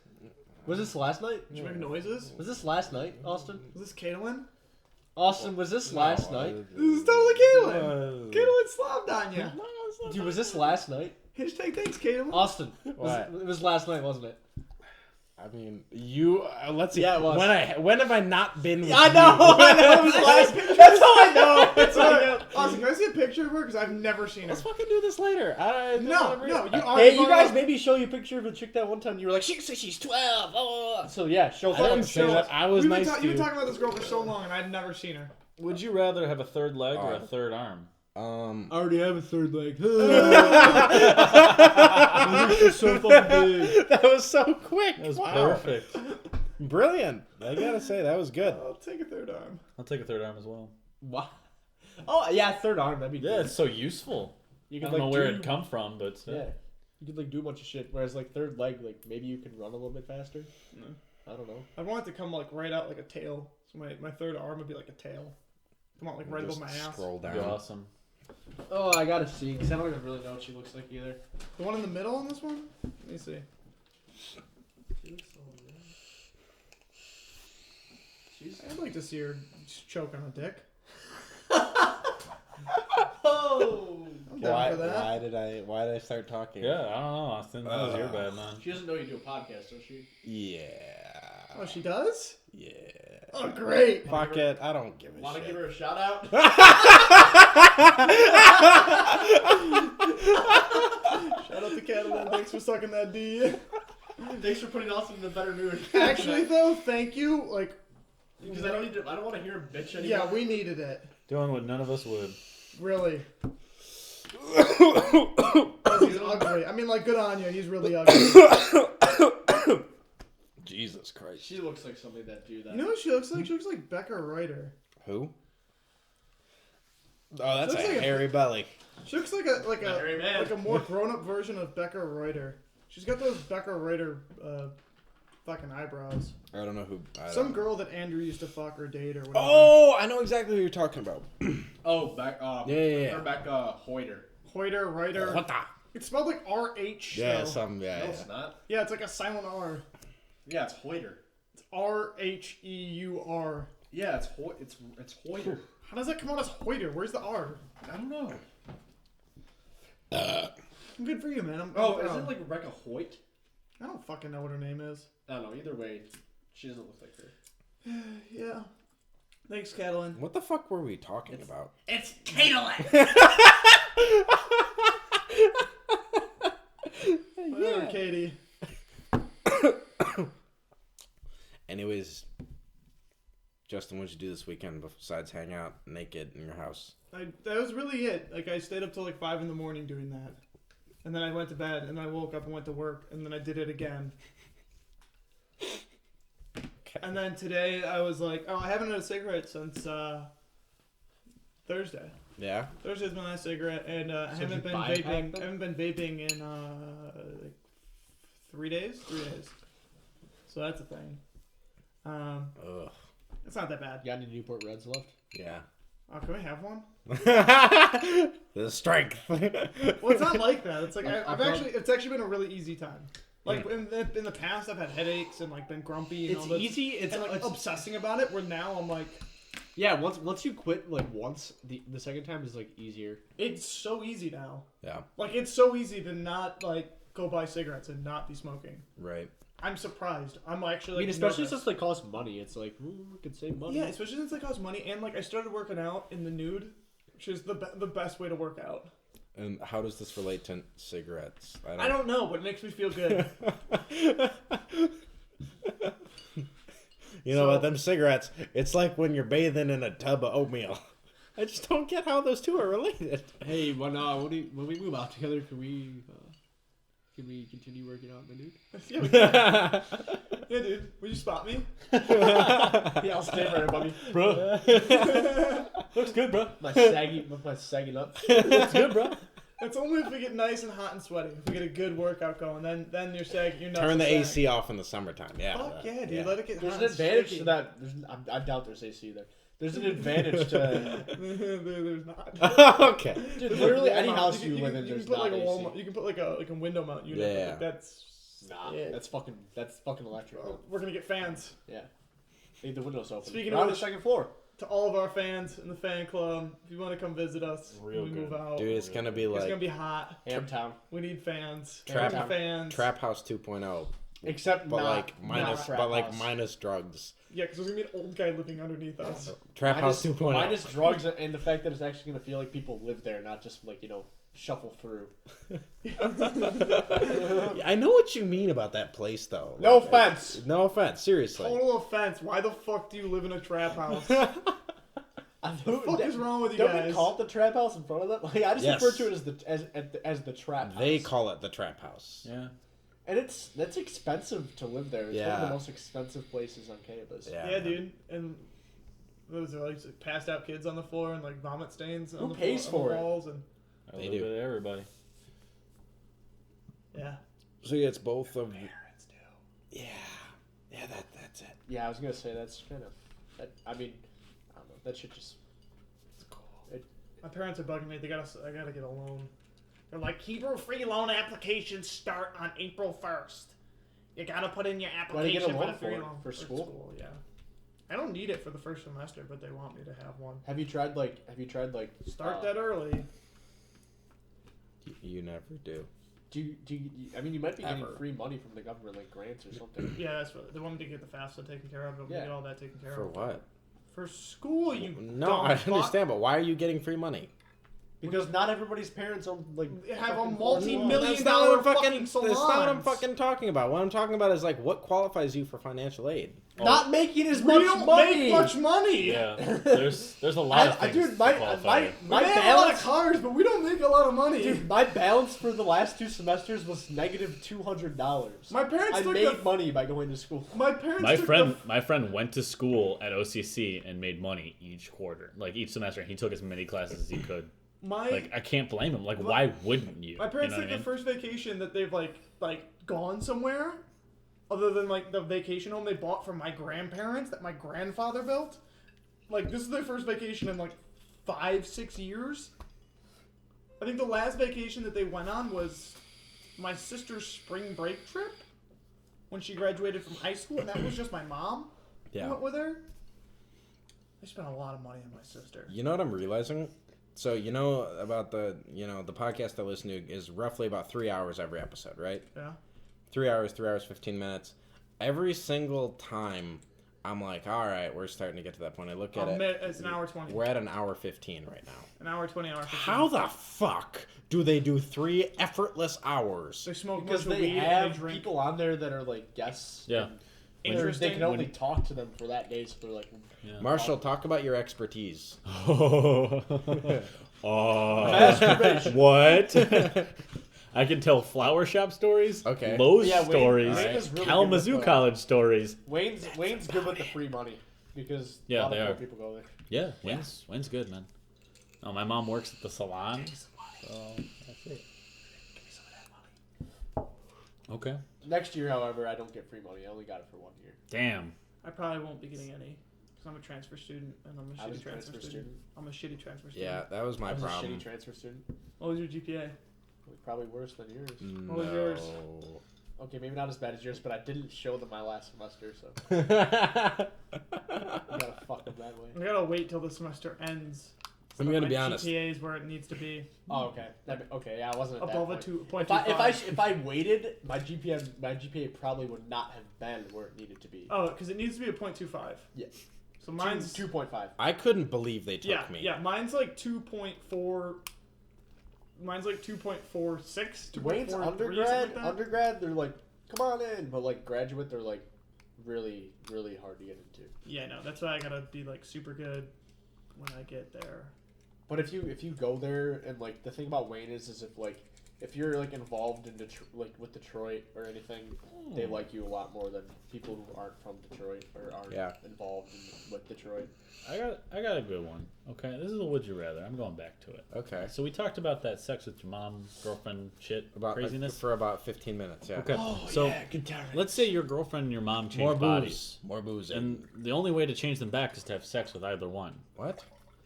Was this last night? Did you make noises? Was this last night, Austin? Is this Caitlin? Austin, was this last night? This is totally Caitlin. Caitlin slobbed on you. Dude, was this last night? Hashtag thanks, Caitlin. Austin, What? it was last night, wasn't it? I mean, you. Let's see. Yeah, it was. When have I not been? With I know, you? I know, it was last. That's how I know. That's how I know. Austin, can I see a picture of her? Because I've never seen her. Let's fucking do this later. No, you are. Hey, you guys maybe show you a picture of a chick that one time you were like, she's 12. Oh. So yeah, show I didn't her. say that. I was nice to You've been you. talking about this girl for so long, and I'd never seen her. Would you rather have a third leg or a third arm? I already have a third leg. So fucking big. that was so quick. That was Wow. perfect. Brilliant. I gotta say that was good. I'll take a third arm. I'll take a third arm as well. What? Oh yeah, third arm. That'd be Yeah, cool. it's so useful. You I could don't know like where do, it'd come from, but Yeah, you could like do a bunch of shit. Whereas like third leg, like maybe you could run a little bit faster. No. I don't know. I want it to come like right out like a tail. So my third arm would be like a tail. Come out like right above Just my ass. scroll that'd down. be awesome. Oh, I gotta see because I don't even really know what she looks like either. The one in the middle on this one? Let me see. I'd like to see her choke on a dick. Oh. I'm down for that. Why did I start talking? Yeah, I don't know, Austin. That was your bad, man. She doesn't know you do a podcast, does she? Yeah. Oh, she does? Yeah. Oh, great. Fuck it. I don't give a Want to shit. give her a shout out? Shout out to Catalan. Thanks for sucking that D. Thanks for putting Austin in a better mood. Actually, though, thank you. Like, because I don't want to hear him bitch anymore. yeah, we needed it. Doing what none of us would. Really. He's ugly. I mean, like, good on you. He's really ugly. Jesus Christ. She looks like somebody that do that. You know what she looks like? She looks like Becca Ryder. Who? Oh, that's a Looks like hairy belly. She looks like hairy man. a more grown up version of Becca Ryder. She's got those Becca Ryder fucking eyebrows. I don't know who. Some girl that Andrew used to fuck or date or whatever. Oh, I know exactly who you're talking about. Yeah. Rebecca Hoyter. Hoyter, Ryder. What the? It spelled like RH. Yeah, though. some. Yeah, No, yeah. it's not. Yeah, it's like a silent R. Yeah, it's Hoyter. It's RHEUR. Yeah, it's Hoyter. How does that come out as Hoyter? Where's the R? I don't know. Good for you, man. I'm Oh, proud. is it like Rebecca Hoyt? I don't fucking know what her name is. I don't know. Either way, she doesn't look like her. Yeah. Thanks, Catalin. What the fuck were we talking about? It's Caitlin. Whatever, Katie. Anyways, Justin, what'd you do this weekend besides hang out naked in your house? That was really it. Like, I stayed up till like 5 in the morning doing that. And then I went to bed, and I woke up and went to work, and then I did it again. Okay. And then today I was like, oh, I haven't had a cigarette since Thursday. Yeah. Thursday's my last cigarette, and I So haven't did been you buy a pack vaping. then? I haven't been vaping in like 3 days. 3 days. So that's a thing. Ugh. It's not that bad. You got any Newport Reds left? Yeah. Oh, can we have one? The strength. Well, it's not like that. It's like I'll it's actually been a really easy time. Like in the past, I've had headaches and like been grumpy. And It's all this, easy. It's and like it's, obsessing about it. Where now I'm like, yeah. Once you quit like once, the second time is like easier. it's so easy now. Yeah. Like it's so easy to not like go buy cigarettes and not be smoking. Right. I'm surprised. I'm actually. I mean, Like, especially nervous. since they cost money. It's like we could save money. Yeah, especially since it costs money, and like I started working out in the nude, which is the best way to work out. And how does this relate to cigarettes? I don't know, but it makes me feel good. You know what? Them cigarettes, it's like when you're bathing in a tub of oatmeal. I just don't get how those two are related. Hey, when we move out together, can we continue working out in the nude? Yeah, we can. Yeah, dude. Will you spot me? Yeah, I'll stand right above you, bro. Looks good, bro. My saggy nuts. Looks good, bro. It's only if we get nice and hot and sweaty. If we get a good workout going, then you're sagging. You're nuts Turn the will sag. AC off in the summertime. Yeah. Fuck yeah, dude. Let it get There's hot. an and advantage sticky. to that. I doubt there's AC there. There's an advantage to. There's not. Okay. Dude, There's literally like any wall house mount. you live in, you there's can put not like a AC. wall. You can put like a window mount unit. but, Yeah. like, that's Nah, it. that's fucking electric. Oh, we're gonna get fans. Yeah. Leave the windows open. Speaking We're of on the which- second floor. To all of our fans in the fan club, if you want to come visit us, Real when we move good. out. Dude, it's gonna be It's like gonna be hot. Hamtown. We need fans. Trap- We need fans. Trap House 2.0, Except but not, like minus, not trap but like house. minus drugs. Yeah, because there's gonna be an old guy living underneath us. Trap House 2.0. Minus drugs and the fact that it's actually gonna feel like people live there, not just like shuffle through. I know what you mean about that place, though. No Like, offense. No offense. Seriously. Total offense. Why the fuck do you live in a trap house? What the fuck is wrong with you Don't guys? we call it the trap house in front of that? Like I just Yes. refer to it as the trap house. They call it the Trap House. Yeah. And that's expensive to live there. It's one of Yeah. the most expensive places on campus. Yeah. Yeah, dude. And what was there like passed out kids on the floor and like vomit stains on Who the pays floor, for on it? the walls and A They little do. bit of everybody. yeah. So yeah, it's both of. Parents do. Yeah. Yeah. That's it. Yeah, I was gonna say that's kind of. I mean, I don't know. That should just. It's cool. My parents are bugging me. I gotta get a loan. They're like, Hebrew free loan applications start on April 1st. You gotta put in your Why do you get a application for loan the free for? loan. For school? Yeah. I don't need it for the first semester, but they want me to have one. Have you tried like? Start that early. You never do. Do you? I mean, you might be getting Ever. free money from the government, like grants or something. Yeah, that's what they want me to get the FAFSA taken care of. But we Yeah. get all that taken care For of. what? For school, you No, dumb I fuck. understand, but why are you getting free money? Because not everybody's parents are like Have a fucking multi-million-dollar fucking salons. That's not what I'm fucking talking about. What I'm talking about is like what qualifies you for financial aid. not making as We much don't money. make much money. Yeah, there's a lot of things. Dude, to my qualify you. We my have a lot of balance. cars, but we don't make a lot of money. Dude, my balance for the last 2 semesters was negative $200. My parents I took made money by going to school. My parents My took friend went to school at OCC and made money each quarter, like each semester. He took as many classes as he could. Like, I can't blame him. Like, why wouldn't you? My parents you know took what I the mean? first vacation that they've like gone somewhere, other than like the vacation home they bought from my grandparents that my grandfather built. Like, this is their first vacation in like 5-6 years. I think the last vacation that they went on was my sister's spring break trip when she graduated from high school, and that was just my mom who went with her. I spent a lot of money on my sister. You know what I'm realizing? So you know about the podcast I listen to is roughly about 3 hours every episode, right? Yeah. 3 hours, 15 minutes. Every single time, I'm like, all right, we're starting to get to that point. I look at it. It's an hour 20. We're at an hour 15 right now. An hour 20, hour 15. How the fuck do they do 3 effortless hours? They smoke Because much of they weed and have they drink. people on there that are like guests. Yeah. And Interesting. they can only talk to them for that day, so they're like, Yeah. Marshall, talk about your expertise. masturbation. What? I can tell flower shop stories, Okay. Lowe's Yeah, Wayne- stories, Wayne is really good with Kalamazoo the- College stories. Wayne's good with the free money because Yeah, a lot they of are. poor people go there. Yeah, Wayne's good, man. Oh, my mom works at the salon, so that's it. Okay. Next year, however, I don't get free money. I only got it for 1 year. Damn. I probably won't be getting any because I'm a transfer student and I'm a I was shitty a transfer transfer student. student. I'm a shitty transfer student. Yeah, that was my I was problem. a shitty transfer student. What was your GPA? Probably worse than yours. What was yours? Okay, maybe not as bad as yours, but I didn't show them my last semester, so No. you gotta fuck them that way. I gotta wait till the semester ends. I'm so gonna my be honest. GPA is where it needs to be. Oh, okay. Okay, yeah, I wasn't at Above that a point. 2.25. If I waited, my GPA probably would not have been where it needed to be. Oh, because it needs to be a 0.25. Yeah. So mine's 2.5. I couldn't believe they took yeah, me. yeah. Mine's like 2.4. Mine's like 2.46. 2.43, Wayne's something like that. undergrad, they're like, come on in, but like graduate, they're like really, really hard to get into. Yeah, no, that's why I gotta be like super good when I get there. But if you go there and like the thing about Wayne is if you're like involved in like with Detroit or anything, they like you a lot more than people who aren't from Detroit or aren't involved with Detroit. I got a good one. Okay, this is a would you rather. I'm going back to it. Okay. So we talked about that sex with your mom, girlfriend shit, About craziness. for about 15 minutes. Yeah. Okay. so let's say your girlfriend and your mom change More bodies, booze. More booze. and the only way to change them back is to have sex with either one. What?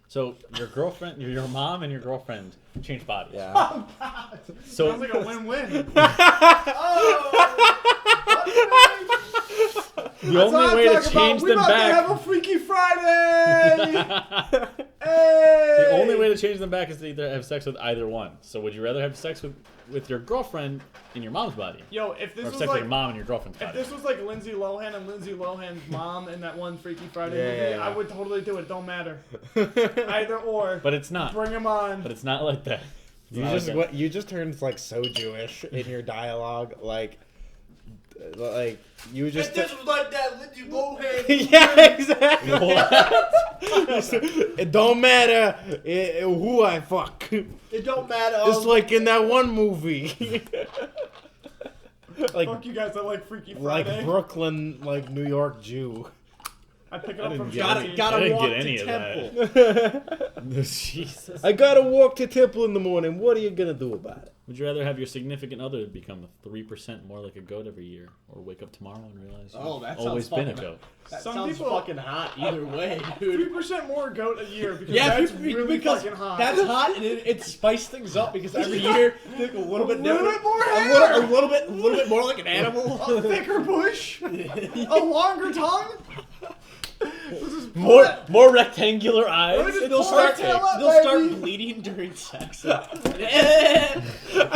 So your girlfriend, your mom, and your girlfriend change bodies. Yeah. So Sounds like a win-win. the only way to change them back. Have a Freaky Friday. Hey. The only way to change them back is to either have sex with either one. So would you rather have sex with your girlfriend in your mom's body, Yo, if this or have was sex with like your mom in your girlfriend's if body? this was like Lindsay Lohan and Lindsay Lohan's mom in that one Freaky Friday Yeah, movie, yeah, yeah. I would totally do it. Don't matter. Either or. But it's not. Bring them on. But it's not like that. It's You not just like what you just turned like so Jewish in your dialogue, like you just. was like that Lindsay Lohan. Yeah, exactly. It don't matter who I fuck. It don't matter. It's like in that one movie. like Fuck you guys, I like Freaky like Friday. Brooklyn, like New York Jew. I pick it I up didn't from get Johnny. it. Gotta I didn't walk get any to of temple. that. Jesus. I gotta walk to temple in the morning. What are you gonna do about it? Would you rather have your significant other become 3% more like a goat every year, or wake up tomorrow and realize you've Oh, that sounds always been a fucking- goat? That Some sounds people- fucking hot either way, dude. 3% more goat a year because Yeah, that's really because fucking hot. that's hot and it spiced things up because every year they look a little bit different. bit more a hair. little bit more like an animal. A thicker bush, a longer tongue. More rectangular eyes. They'll start- they'll start baby. bleeding during sex. I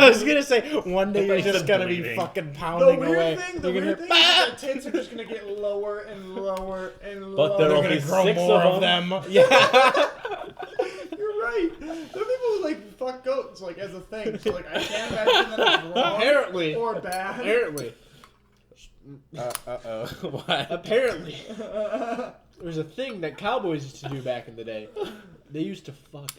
was gonna say one day you're Instead just of gonna be bleeding. fucking The pounding away. weird thing You're gonna is hear, that tits are just gonna get lower and lower and lower. But there they're will gonna be grow 6 more of of them. them. Yeah. You're right. The people who like fuck goats like as a thing. So like I can't imagine that it's wrong Apparently. or bad. Apparently. What? Apparently. There's a thing that cowboys used to do back in the day. They used to fuck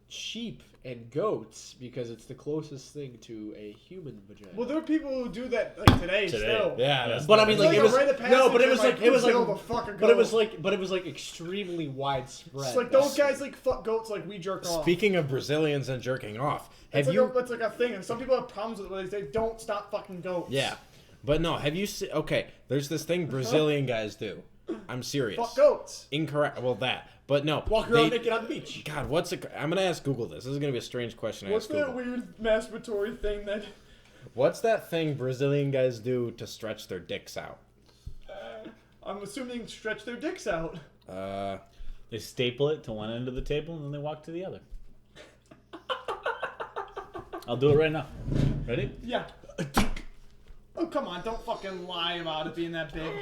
sheep and goats because it's the closest thing to a human vagina. Well, there are people who do that like today. Still. Yeah, that's But I mean, It's like, like it a was rite of no, but it was passage like it was kill like, the fucking but it was goat. like extremely widespread. It's like those guys like fuck goats like we jerk off. Speaking of Brazilians and jerking off, have It's you? It's like a thing, and some people have problems with it. Where they say don't stop fucking goats. Yeah, but no, have you seen? Okay, there's this thing Brazilian guys do. I'm serious. Fuck goats. Incorrect. Well, that. But no. walk around naked on the beach. God, what's it? I'm gonna ask Google this. This is gonna be a strange question. What's ask that Google. weird masturbatory thing that? What's that thing Brazilian guys do to stretch their dicks out? I'm assuming stretch their dicks out. They staple it to one end of the table and then they walk to the other. I'll do it right now. Ready? Yeah. Oh come on! Don't fucking lie about it being that big.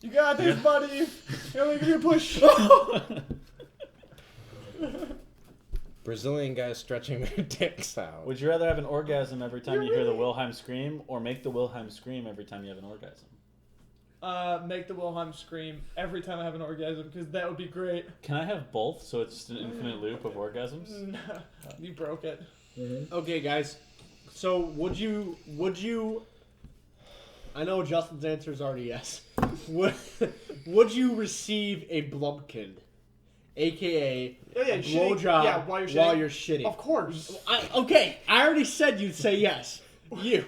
You got this, buddy. Let me give you a push. Brazilian guys stretching their dicks out. Would you rather have an orgasm every time you hear the Wilhelm scream or make the Wilhelm scream every time you have an orgasm? Make the Wilhelm scream every time I have an orgasm because that would be great. Can I have both so it's just an infinite loop of orgasms? You broke it. Okay, guys. So would you? I know Justin's answer is already yes. Would you receive a Blumpkin, aka a blowjob while you're shitting? Of course. Okay, I already said you'd say yes. You.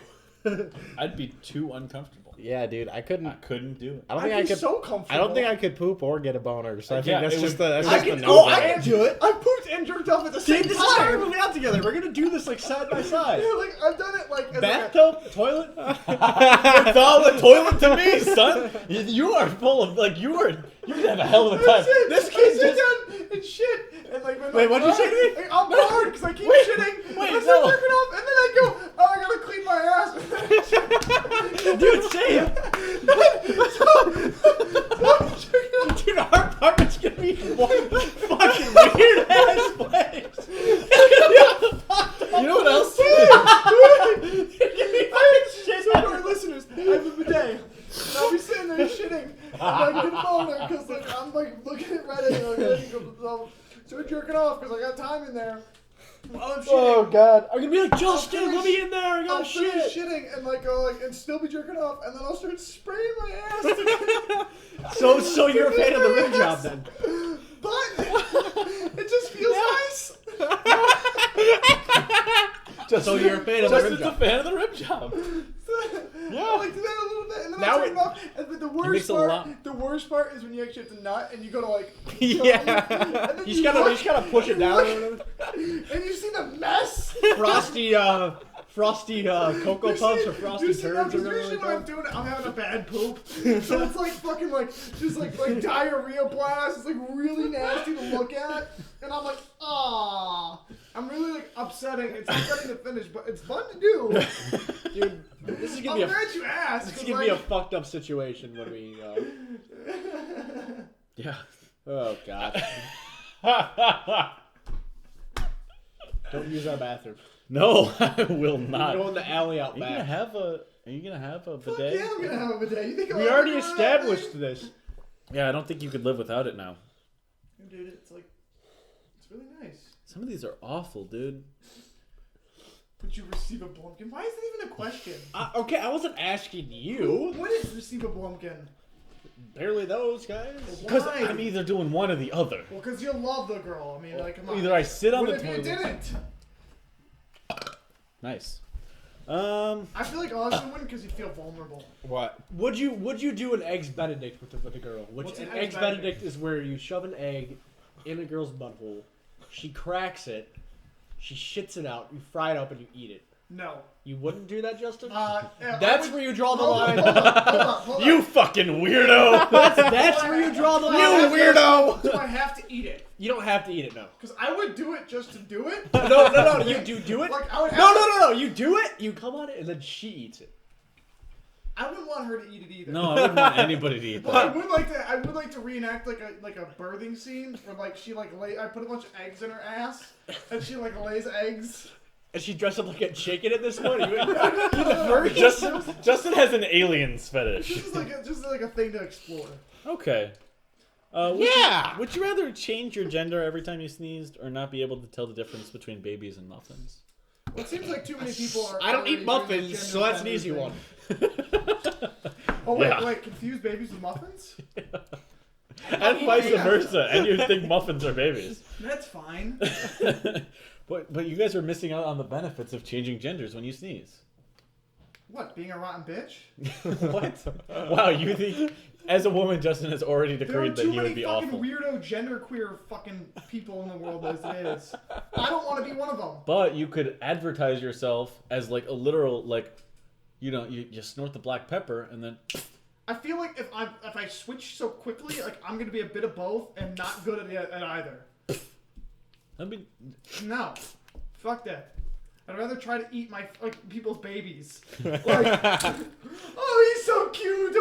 I'd be too uncomfortable. Yeah, dude, I couldn't. I couldn't do it. I don't I'd think I be could. so comfortable. I don't think I could poop or get a boner. So I Yeah, think that's it just would- the. That's I just can. the Oh, I no-brainer. can do it. I pooped and jerked off at the See, same this is why we're time. moving out together. We're gonna do this like side by side. Yeah, like I've done it like as Bathtub, toilet. It's all the toilet to me, son. You are full of you could have a hell of a time. This kid sit down and shit and like when Wait, what'd you say to me? Like, I'm bored because I keep shitting. wait, I start no. jerking off and then I go, oh, I gotta clean my ass. Dude, say it. Dude, our apartment's gonna be one fucking weird ass place. You know what else? So for our listeners, I have a bidet. And I'll be sitting there shitting. And I get a boner because like, I'm like looking at Reddit and like, so jerking off because I got time in there. While I'm shitting. Oh god, I'm gonna be like, Justin, let me in there. I I'll got finish shit. shitting and like go like and still be jerking off and then I'll start spraying my ass. So you're a fan of the rim job then? But it just feels nice. So you're a fan of the rim Justin's a job? fan of the rib job. I like do that a little bit and then Now I turn it off. And the makes worst part is when you actually have to nut and you go to like Yeah. and then You just gotta push it down. and you see the mess. Frosty Cocoa Puffs or Frosty Usually Turds or when whatever. I'm doing it, I'm having a bad poop. So it's like fucking like just like diarrhea blast. It's like really nasty to look at. And I'm like, ah. I'm really like upsetting. It's upsetting to finish, but it's fun to do. Dude, this is I'm gonna be glad you asked. this is 'cause, gonna be a like, fucked up situation when we. Yeah. Oh god. Don't use our bathroom. No, I will not. Go in the alley out Are you gonna back. have a fuck bidet? yeah, I'm gonna have a bidet. You think I'm We not already gonna have established that this. Yeah, I don't think you could live without it now. thing? Dude, it's like it's really nice. Some of these are awful, dude. Would you receive a Blumpkin? Why is that even a question? Okay, I wasn't asking you. What is receive a Blumpkin? Barely those guys. Because Why? I'm either doing one or the other. Well, because you love the girl. I mean, like, come on. Either I sit on What the if you toilet. didn't? Nice. I feel like Austin wouldn't because you feel vulnerable. What? Would you do an eggs Benedict with a girl? Which What's an an eggs eggs Benedict is where you shove an egg in a girl's butthole, she cracks it, she shits it out, you fry it up and you eat it. No. You wouldn't do that, Justin? Yeah, That's where you draw the line. Hold on. You fucking weirdo! That's where you draw the line. You weirdo! Do I have to eat it? You don't have to eat it, no. Because I would do it just to do it. No, you do it. Like, I would have No, you do it, you come on it, and then she eats it. I wouldn't want her to eat it either. No, I wouldn't want anybody to eat Well, I that. would like to reenact like a birthing scene where like she like I put a bunch of eggs in her ass and she like lays eggs. And she dressed up like a chicken at this point. Justin has an aliens fetish. Just like a thing to explore. Okay. Would you rather change your gender every time you sneezed, or not be able to tell the difference between babies and muffins? Well, it seems like too many people are. I don't eat already doing the muffins, so that's an gender easy thing. one. Oh wait, Yeah. confuse babies with muffins? And vice versa, and you think muffins are babies. That's fine. But you guys are missing out on the benefits of changing genders when you sneeze. What, being a rotten bitch? What? Wow, you think as a woman, Justin has already There are decreed that too he many would be fucking awful. weirdo genderqueer fucking people in the world as it is. I don't want to be one of them. But you could advertise yourself as like a literal you snort the black pepper and then I feel like if I switch so quickly, like I'm gonna be a bit of both and not good at either. that'd be No, fuck that. I'd rather try to eat my people's babies. Like, oh, he's so cute,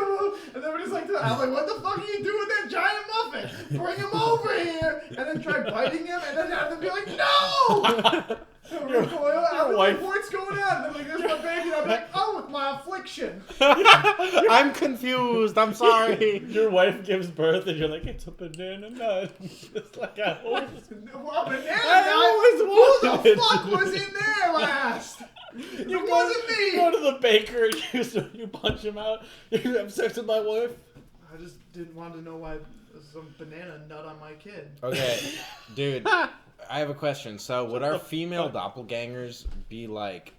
and then we're just like, I'm like, what the fuck are you doing with that giant muffin? Bring him over here, and then try biting him, and then have them be like, no. I'll be like, what's going on? And then like, there's my baby, and I'll be like, oh, with my affliction. I'm confused. I'm sorry. your wife gives birth and you're like, it's a banana nut. It's like a horse. Well, banana I nut? always Who wanted the fuck was in there last? You It wasn't me. You go to the baker and you punch him out. You have sex with my wife. I just didn't want to know why there's some banana nut on my kid. Okay, dude, I have a question. So, would our female doppelgangers be like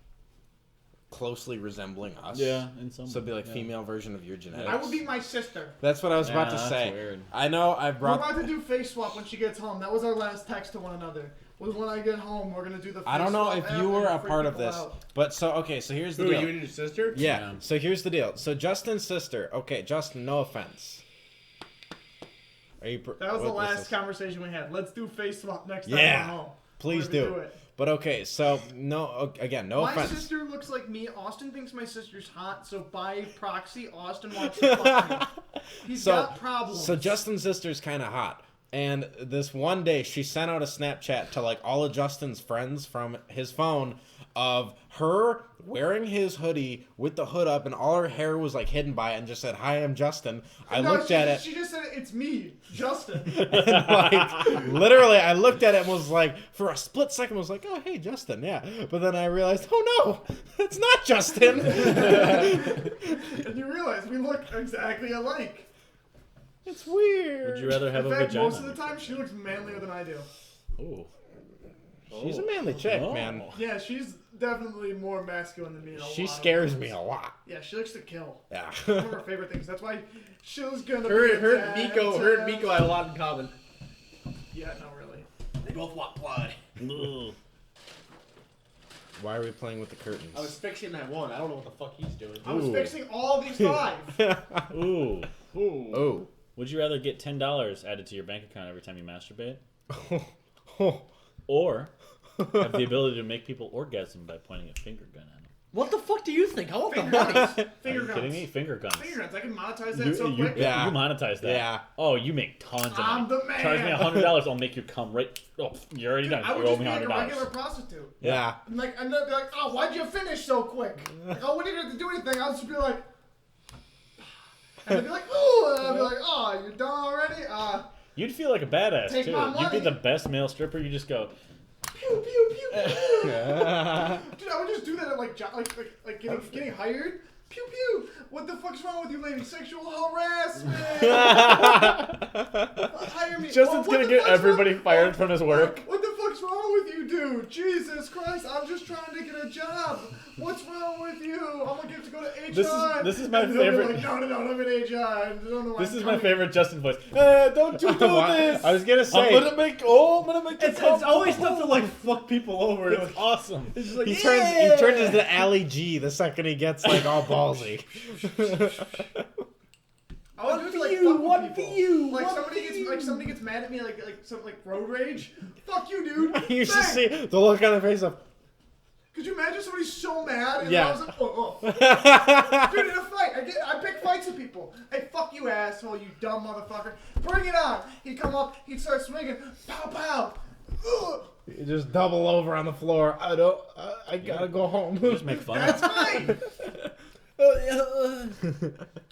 closely resembling us? Yeah, in some So, it'd be like yeah. female version of your genetics. I would be my sister. That's what I was about to that's say. weird. I know I We're brought. about to do face swap when she gets home. That was our last text to one another. Was when I get home, we're gonna do the face I don't know swap if app you were and a freak part of people this, out. but so here's the Who, deal. you and your sister? Yeah. Yeah. So here's the deal. So Justin's sister. Okay, Justin. No offense. Are you? That was the what last this? conversation we had. Let's do face swap next time Yeah. I'm home. Please We're gonna do. it. But okay, so no. Again, no My offense. sister looks like me. Austin thinks my sister's hot, so by proxy, Austin wants to fuck me. He's got problems. So Justin's sister's kind of hot. And this one day, she sent out a Snapchat to like all of Justin's friends from his phone of her wearing his hoodie with the hood up, and all her hair was like hidden by it, and just said, "Hi, I'm Justin." I looked at it. She just said, "It's me, Justin." And like literally, I looked at it and was like, for a split second, was like, "Oh, hey, Justin, yeah." But then I realized, oh no, it's not Justin. And you realize we look exactly alike. It's weird. Would you rather have In a fact, vagina? most of the time, she looks manlier than I do. Ooh. She's a manly chick, Oh. man. Yeah, she's definitely more masculine than me. In a She lot of scares ways. me a lot. Yeah, she likes to kill. Yeah. One of her favorite things. That's why she was gonna. Her be and Miko had a lot in common. Yeah, no, really. They both want blood. Ugh. Why are we playing with the curtains? I was fixing that one. I don't know what the fuck he's doing. I was Ooh. fixing all these five. Ooh. Oh. Would you rather get $10 added to your bank account every time you masturbate, Oh. or have the ability to make people orgasm by pointing a finger gun at them? What the fuck do you think? I want the Finger money. guns. Are Finger you guns. kidding me? Finger guns. Finger guns. I can monetize that You, so you, quick. Yeah. you monetize that. Yeah. Oh, you make tons of money. I'm the man. Charge me $100, I'll make you come right. Oh, you're already Dude, done. I would You owe just me be like a regular $100. prostitute. Yeah. And like, and they'd be like, "Oh, why'd you finish so quick?" Like, "Oh, we didn't have to do anything." I'll just be like, and they'd be like, "Ooh," and I'd be like, "Oh, you're done already?" You'd feel like a badass Take too. my You'd be money. the best male stripper. You just go. Pew pew pew pew. Dude, I would just do that at like getting hired. Pew pew. What the fuck's wrong with you, lady? Sexual harassment. Hire me. Justin's What gonna the get fuck's everybody wrong- fired from his work. What the fuck's wrong with you, dude? Jesus Christ! I'm just trying to get a job. What's wrong with you? I'm gonna get to go to HR. This is my And they'll be favorite- Like, no, I'm in HR. I don't know why This I'm is my coming. favorite Justin voice. Don't you do this? I was gonna I'm say. gonna make you It's always stuff to like fuck people over. It's awesome. It's just like, He turns into Ali G the second he gets like all ballsy. I would do it to, like, you, fuck with what people. for you, Like what somebody for gets you? like somebody gets mad at me like some like road rage. Fuck you, dude. You should Bang. see the look on their face of. Could you imagine somebody so mad and Yeah. I was like, oh. Dude, in a fight, I pick fights with people. Hey, fuck you, asshole, you dumb motherfucker. Bring it on. He'd come up, he'd start swinging. Pow, pow. Ugh. You just double over on the floor. I gotta go home. Just make fun That's of fine.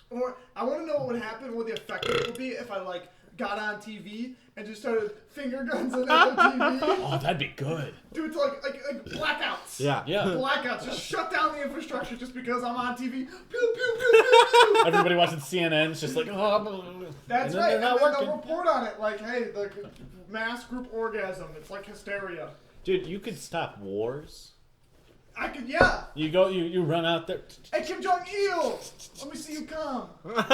Or I want to know what would happen, what the effect of it would be if I like got on TV and just started finger guns on TV. Oh, that'd be good. Dude, it's like blackouts. Yeah. Yeah. Blackouts. Just shut down the infrastructure just because I'm on TV. Pew, pew, pew, pew, pew. Everybody watching CNN's just like, oh, That's and then right. they're not And then working. they'll report on it like, hey, the mass group orgasm. It's like hysteria. Dude, you could stop wars. I could, yeah. You go, you run out there. Hey, Kim Jong-il, let me see you come. You don't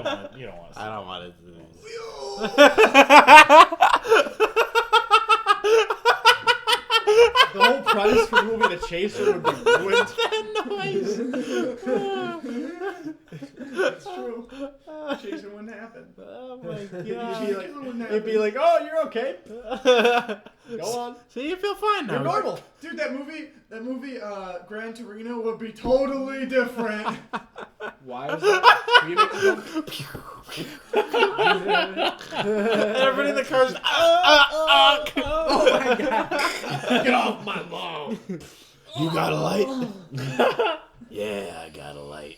want to. I don't want to do this. The whole premise for the movie The Chaser would be ruined. That's true. Chasing wouldn't happen. Oh my It'd be like, oh, you're okay. Go on. So you feel fine now. You're normal. Dude, that movie, Gran Torino would be totally different. Why was that? You make Everybody in the car's. oh my god. Get off my lawn. You got a light? Yeah, I got a light.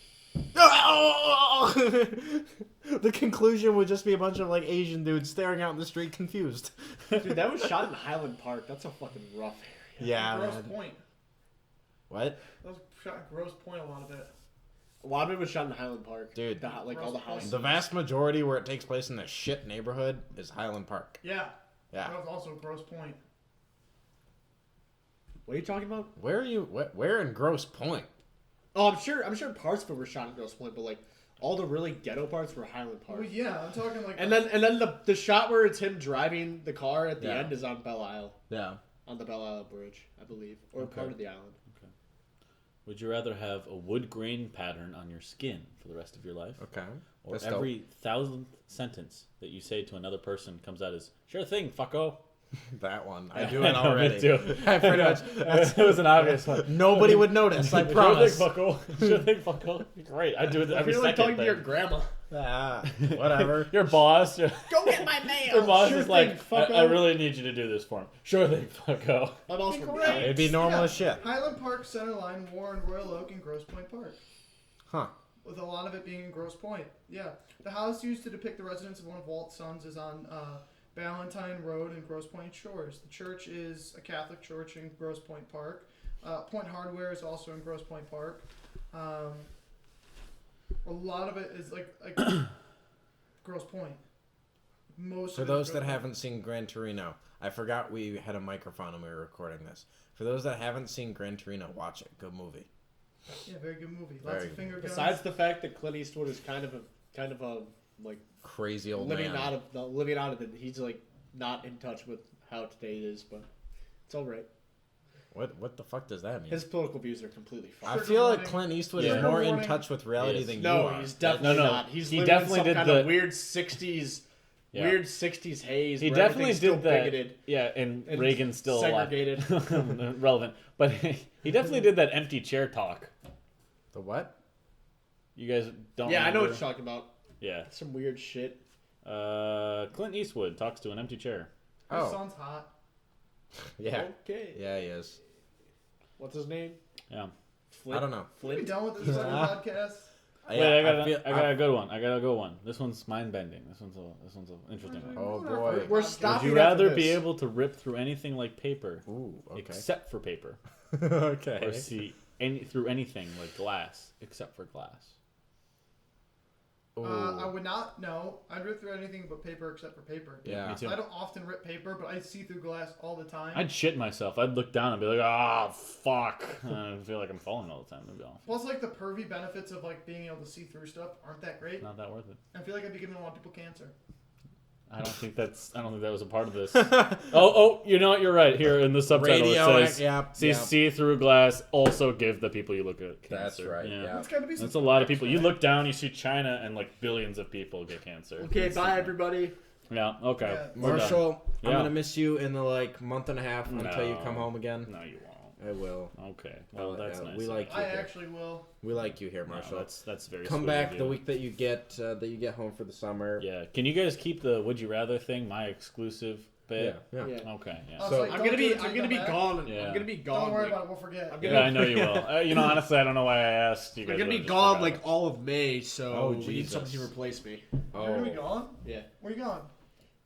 The conclusion would just be a bunch of like Asian dudes staring out in the street confused. Dude, that was shot in Highland Park. That's a fucking rough area. Yeah, Gross man. Point. What? That was shot at Gross Point, a lot of it. A lot of it was shot in Highland Park. Dude. Like all the houses. The vast majority where it takes place in the shit neighborhood is Highland Park. Yeah. Yeah. That was also Gross Point. What are you talking about? Where are you? Where in Grosse Pointe? Oh, I'm sure parts of it were shot in Grosse Pointe, but like all the really ghetto parts were Highland Park. Well, yeah, I'm talking like. And then the shot where it's him driving the car at the Yeah. end is on Belle Isle. Yeah. On the Belle Isle Bridge, I believe. Or part of the island. Would you rather have a wood grain pattern on your skin for the rest of your life? Okay. Or That's every 1,000th sentence that you say to another person comes out as, sure thing, fucko. That one. I do it already. Me too. I pretty much. It was an obvious one. Nobody would notice. I promise. Sure thing, fucko. Sure thing, fucko. Great. I do it every You're like second. talking to your grandma. Ah, whatever. Your boss. Your Go get my mail. boss Sure is like, thing, fucko. I really need you to do this for me. Sure thing, fucko. I'm also from Correct. It'd be normal as shit. Highland Park, Centerline, Warren, Royal Oak, and Grosse Pointe Park. Huh. With a lot of it being in Grosse Pointe. Yeah. The house used to depict the residence of one of Walt's sons is on Ballantyne Road in Grosse Pointe Shores. The church is a Catholic church in Grosse Pointe Park. Point Hardware is also in Grosse Pointe Park. A lot of it is like Grosse Pointe. Most For of it those is that Grosse Pointe. haven't seen Gran Torino, I forgot we had a microphone and we were recording this. For those that haven't seen Gran Torino, watch it. Good movie. Yeah, very good movie. Lots Very of finger guns. Besides the fact that Clint Eastwood is kind of a like Crazy old living man. out of it. He's like not in touch with how today is, but it's all right. What the fuck does that mean? His political views are completely I fine. feel like warning. Clint Eastwood Yeah. is more in Warning. touch with reality He is. than you No, are. he's definitely No, no. not. He's He living definitely in some did kind the- of weird '60s, Yeah. weird '60s haze. He where definitely everything's still did that. bigoted Yeah, and and Reagan's still segregated. alive. Relevant. But he definitely did that empty chair talk. The what? You guys don't Yeah, I know what remember? you're talking about. Yeah. Some weird shit. Clint Eastwood talks to an empty chair. His Oh, son's hot. yeah. Okay. Yeah, he is. What's his name? Yeah. Flint. I don't know. Are we Flint. done with this fucking podcast? Wait, I got a good one. I got a good one. This one's mind bending. This one's an interesting one. Oh, We're boy. doing our We're first stopping. Would you after rather be this. able to rip through anything like paper, Ooh, okay. except for paper, Okay. or see through anything like glass, except for glass? Ooh. I would not. No, I'd rip through anything but paper except for paper. Yeah. Me too. I don't often rip paper, but I see through glass all the time. I'd shit myself. I'd look down and be like, "Ah, fuck!" I feel like I'm falling all the time. It'd be awful. Plus, like the pervy benefits of like being able to see through stuff aren't that great. Not that worth it. I feel like I'd be giving a lot of people cancer. I don't think that was a part of this. oh, you know what? You're right. Here in the subtitle Radio, it says, yep, "See yep. see-through glass. Also give the people you look at cancer." That's right, yeah. It's gotta be. That's a lot of people. You look down, you see China, and like billions of people get cancer. Okay, It's- bye everybody. Yeah. Okay. Yeah. We're done. Marshall, I'm Yeah. gonna miss you in the like month and a half until you No. come home again. No, you won't. I will. Okay. Well, that's nice. We like you. I here. actually will. We like you here, No, Marshall. that's very. Come sweet back of the you. week that you get home for the summer. Yeah. Can you guys keep the Would You Rather thing my exclusive bit? Yeah. Okay. Yeah. I was So- like, I'm don't gonna do be it till I'm you gonna be come back. gone. Yeah. I'm gonna be gone. Don't worry like, about it. We'll forget. I'm Yeah, gonna- I know you will. Honestly, I don't know why I asked. You I'm guys gonna be would've just gone forgot. like all of May, so Oh, we need Jesus. somebody to replace me. Oh. You're gonna be gone? Yeah. Where you going?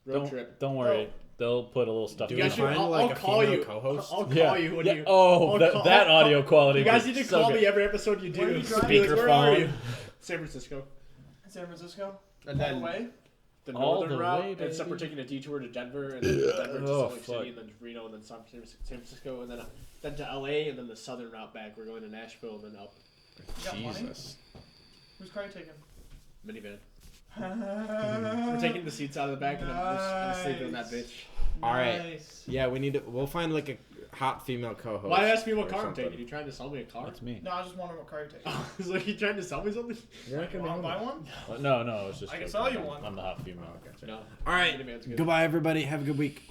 Road trip. Don't worry. They'll put a little stuff. Do You we guys in should, find, I'll, like, I'll a call female you. co-host? I'll call Yeah. you when Yeah. you. Oh, I'll that call- that I'll- audio quality. You guys would need be to so call good. me every episode you Where are do. you Just be like, where Speakerphone. are you? San Francisco. San Francisco? And All then the way? the All northern the route, way, and except we're baby. taking a detour to Denver, and then Denver to Oh, Salt Lake fuck. City, and then Reno, and then San Francisco, and then to LA, and then the southern route back. We're going to Nashville, and then up. You got money? Jesus. Whose car are you taking? Minivan. We're taking the seats out of the back, and I'm sleeping in that bitch. All right. Nice. Yeah, we need to. We'll find like a hot female co-host. Why ask me what or car I'm something. taking? You trying to sell me a car? That's me. No, I was just wondering what car you're taking. I was like, you trying to sell me something? You're not gonna Want to know buy that. one? No, it's just. I can joking. sell you one. I'm the hot female. No. All right. Minivan's good. Goodbye, everybody. Have a good week.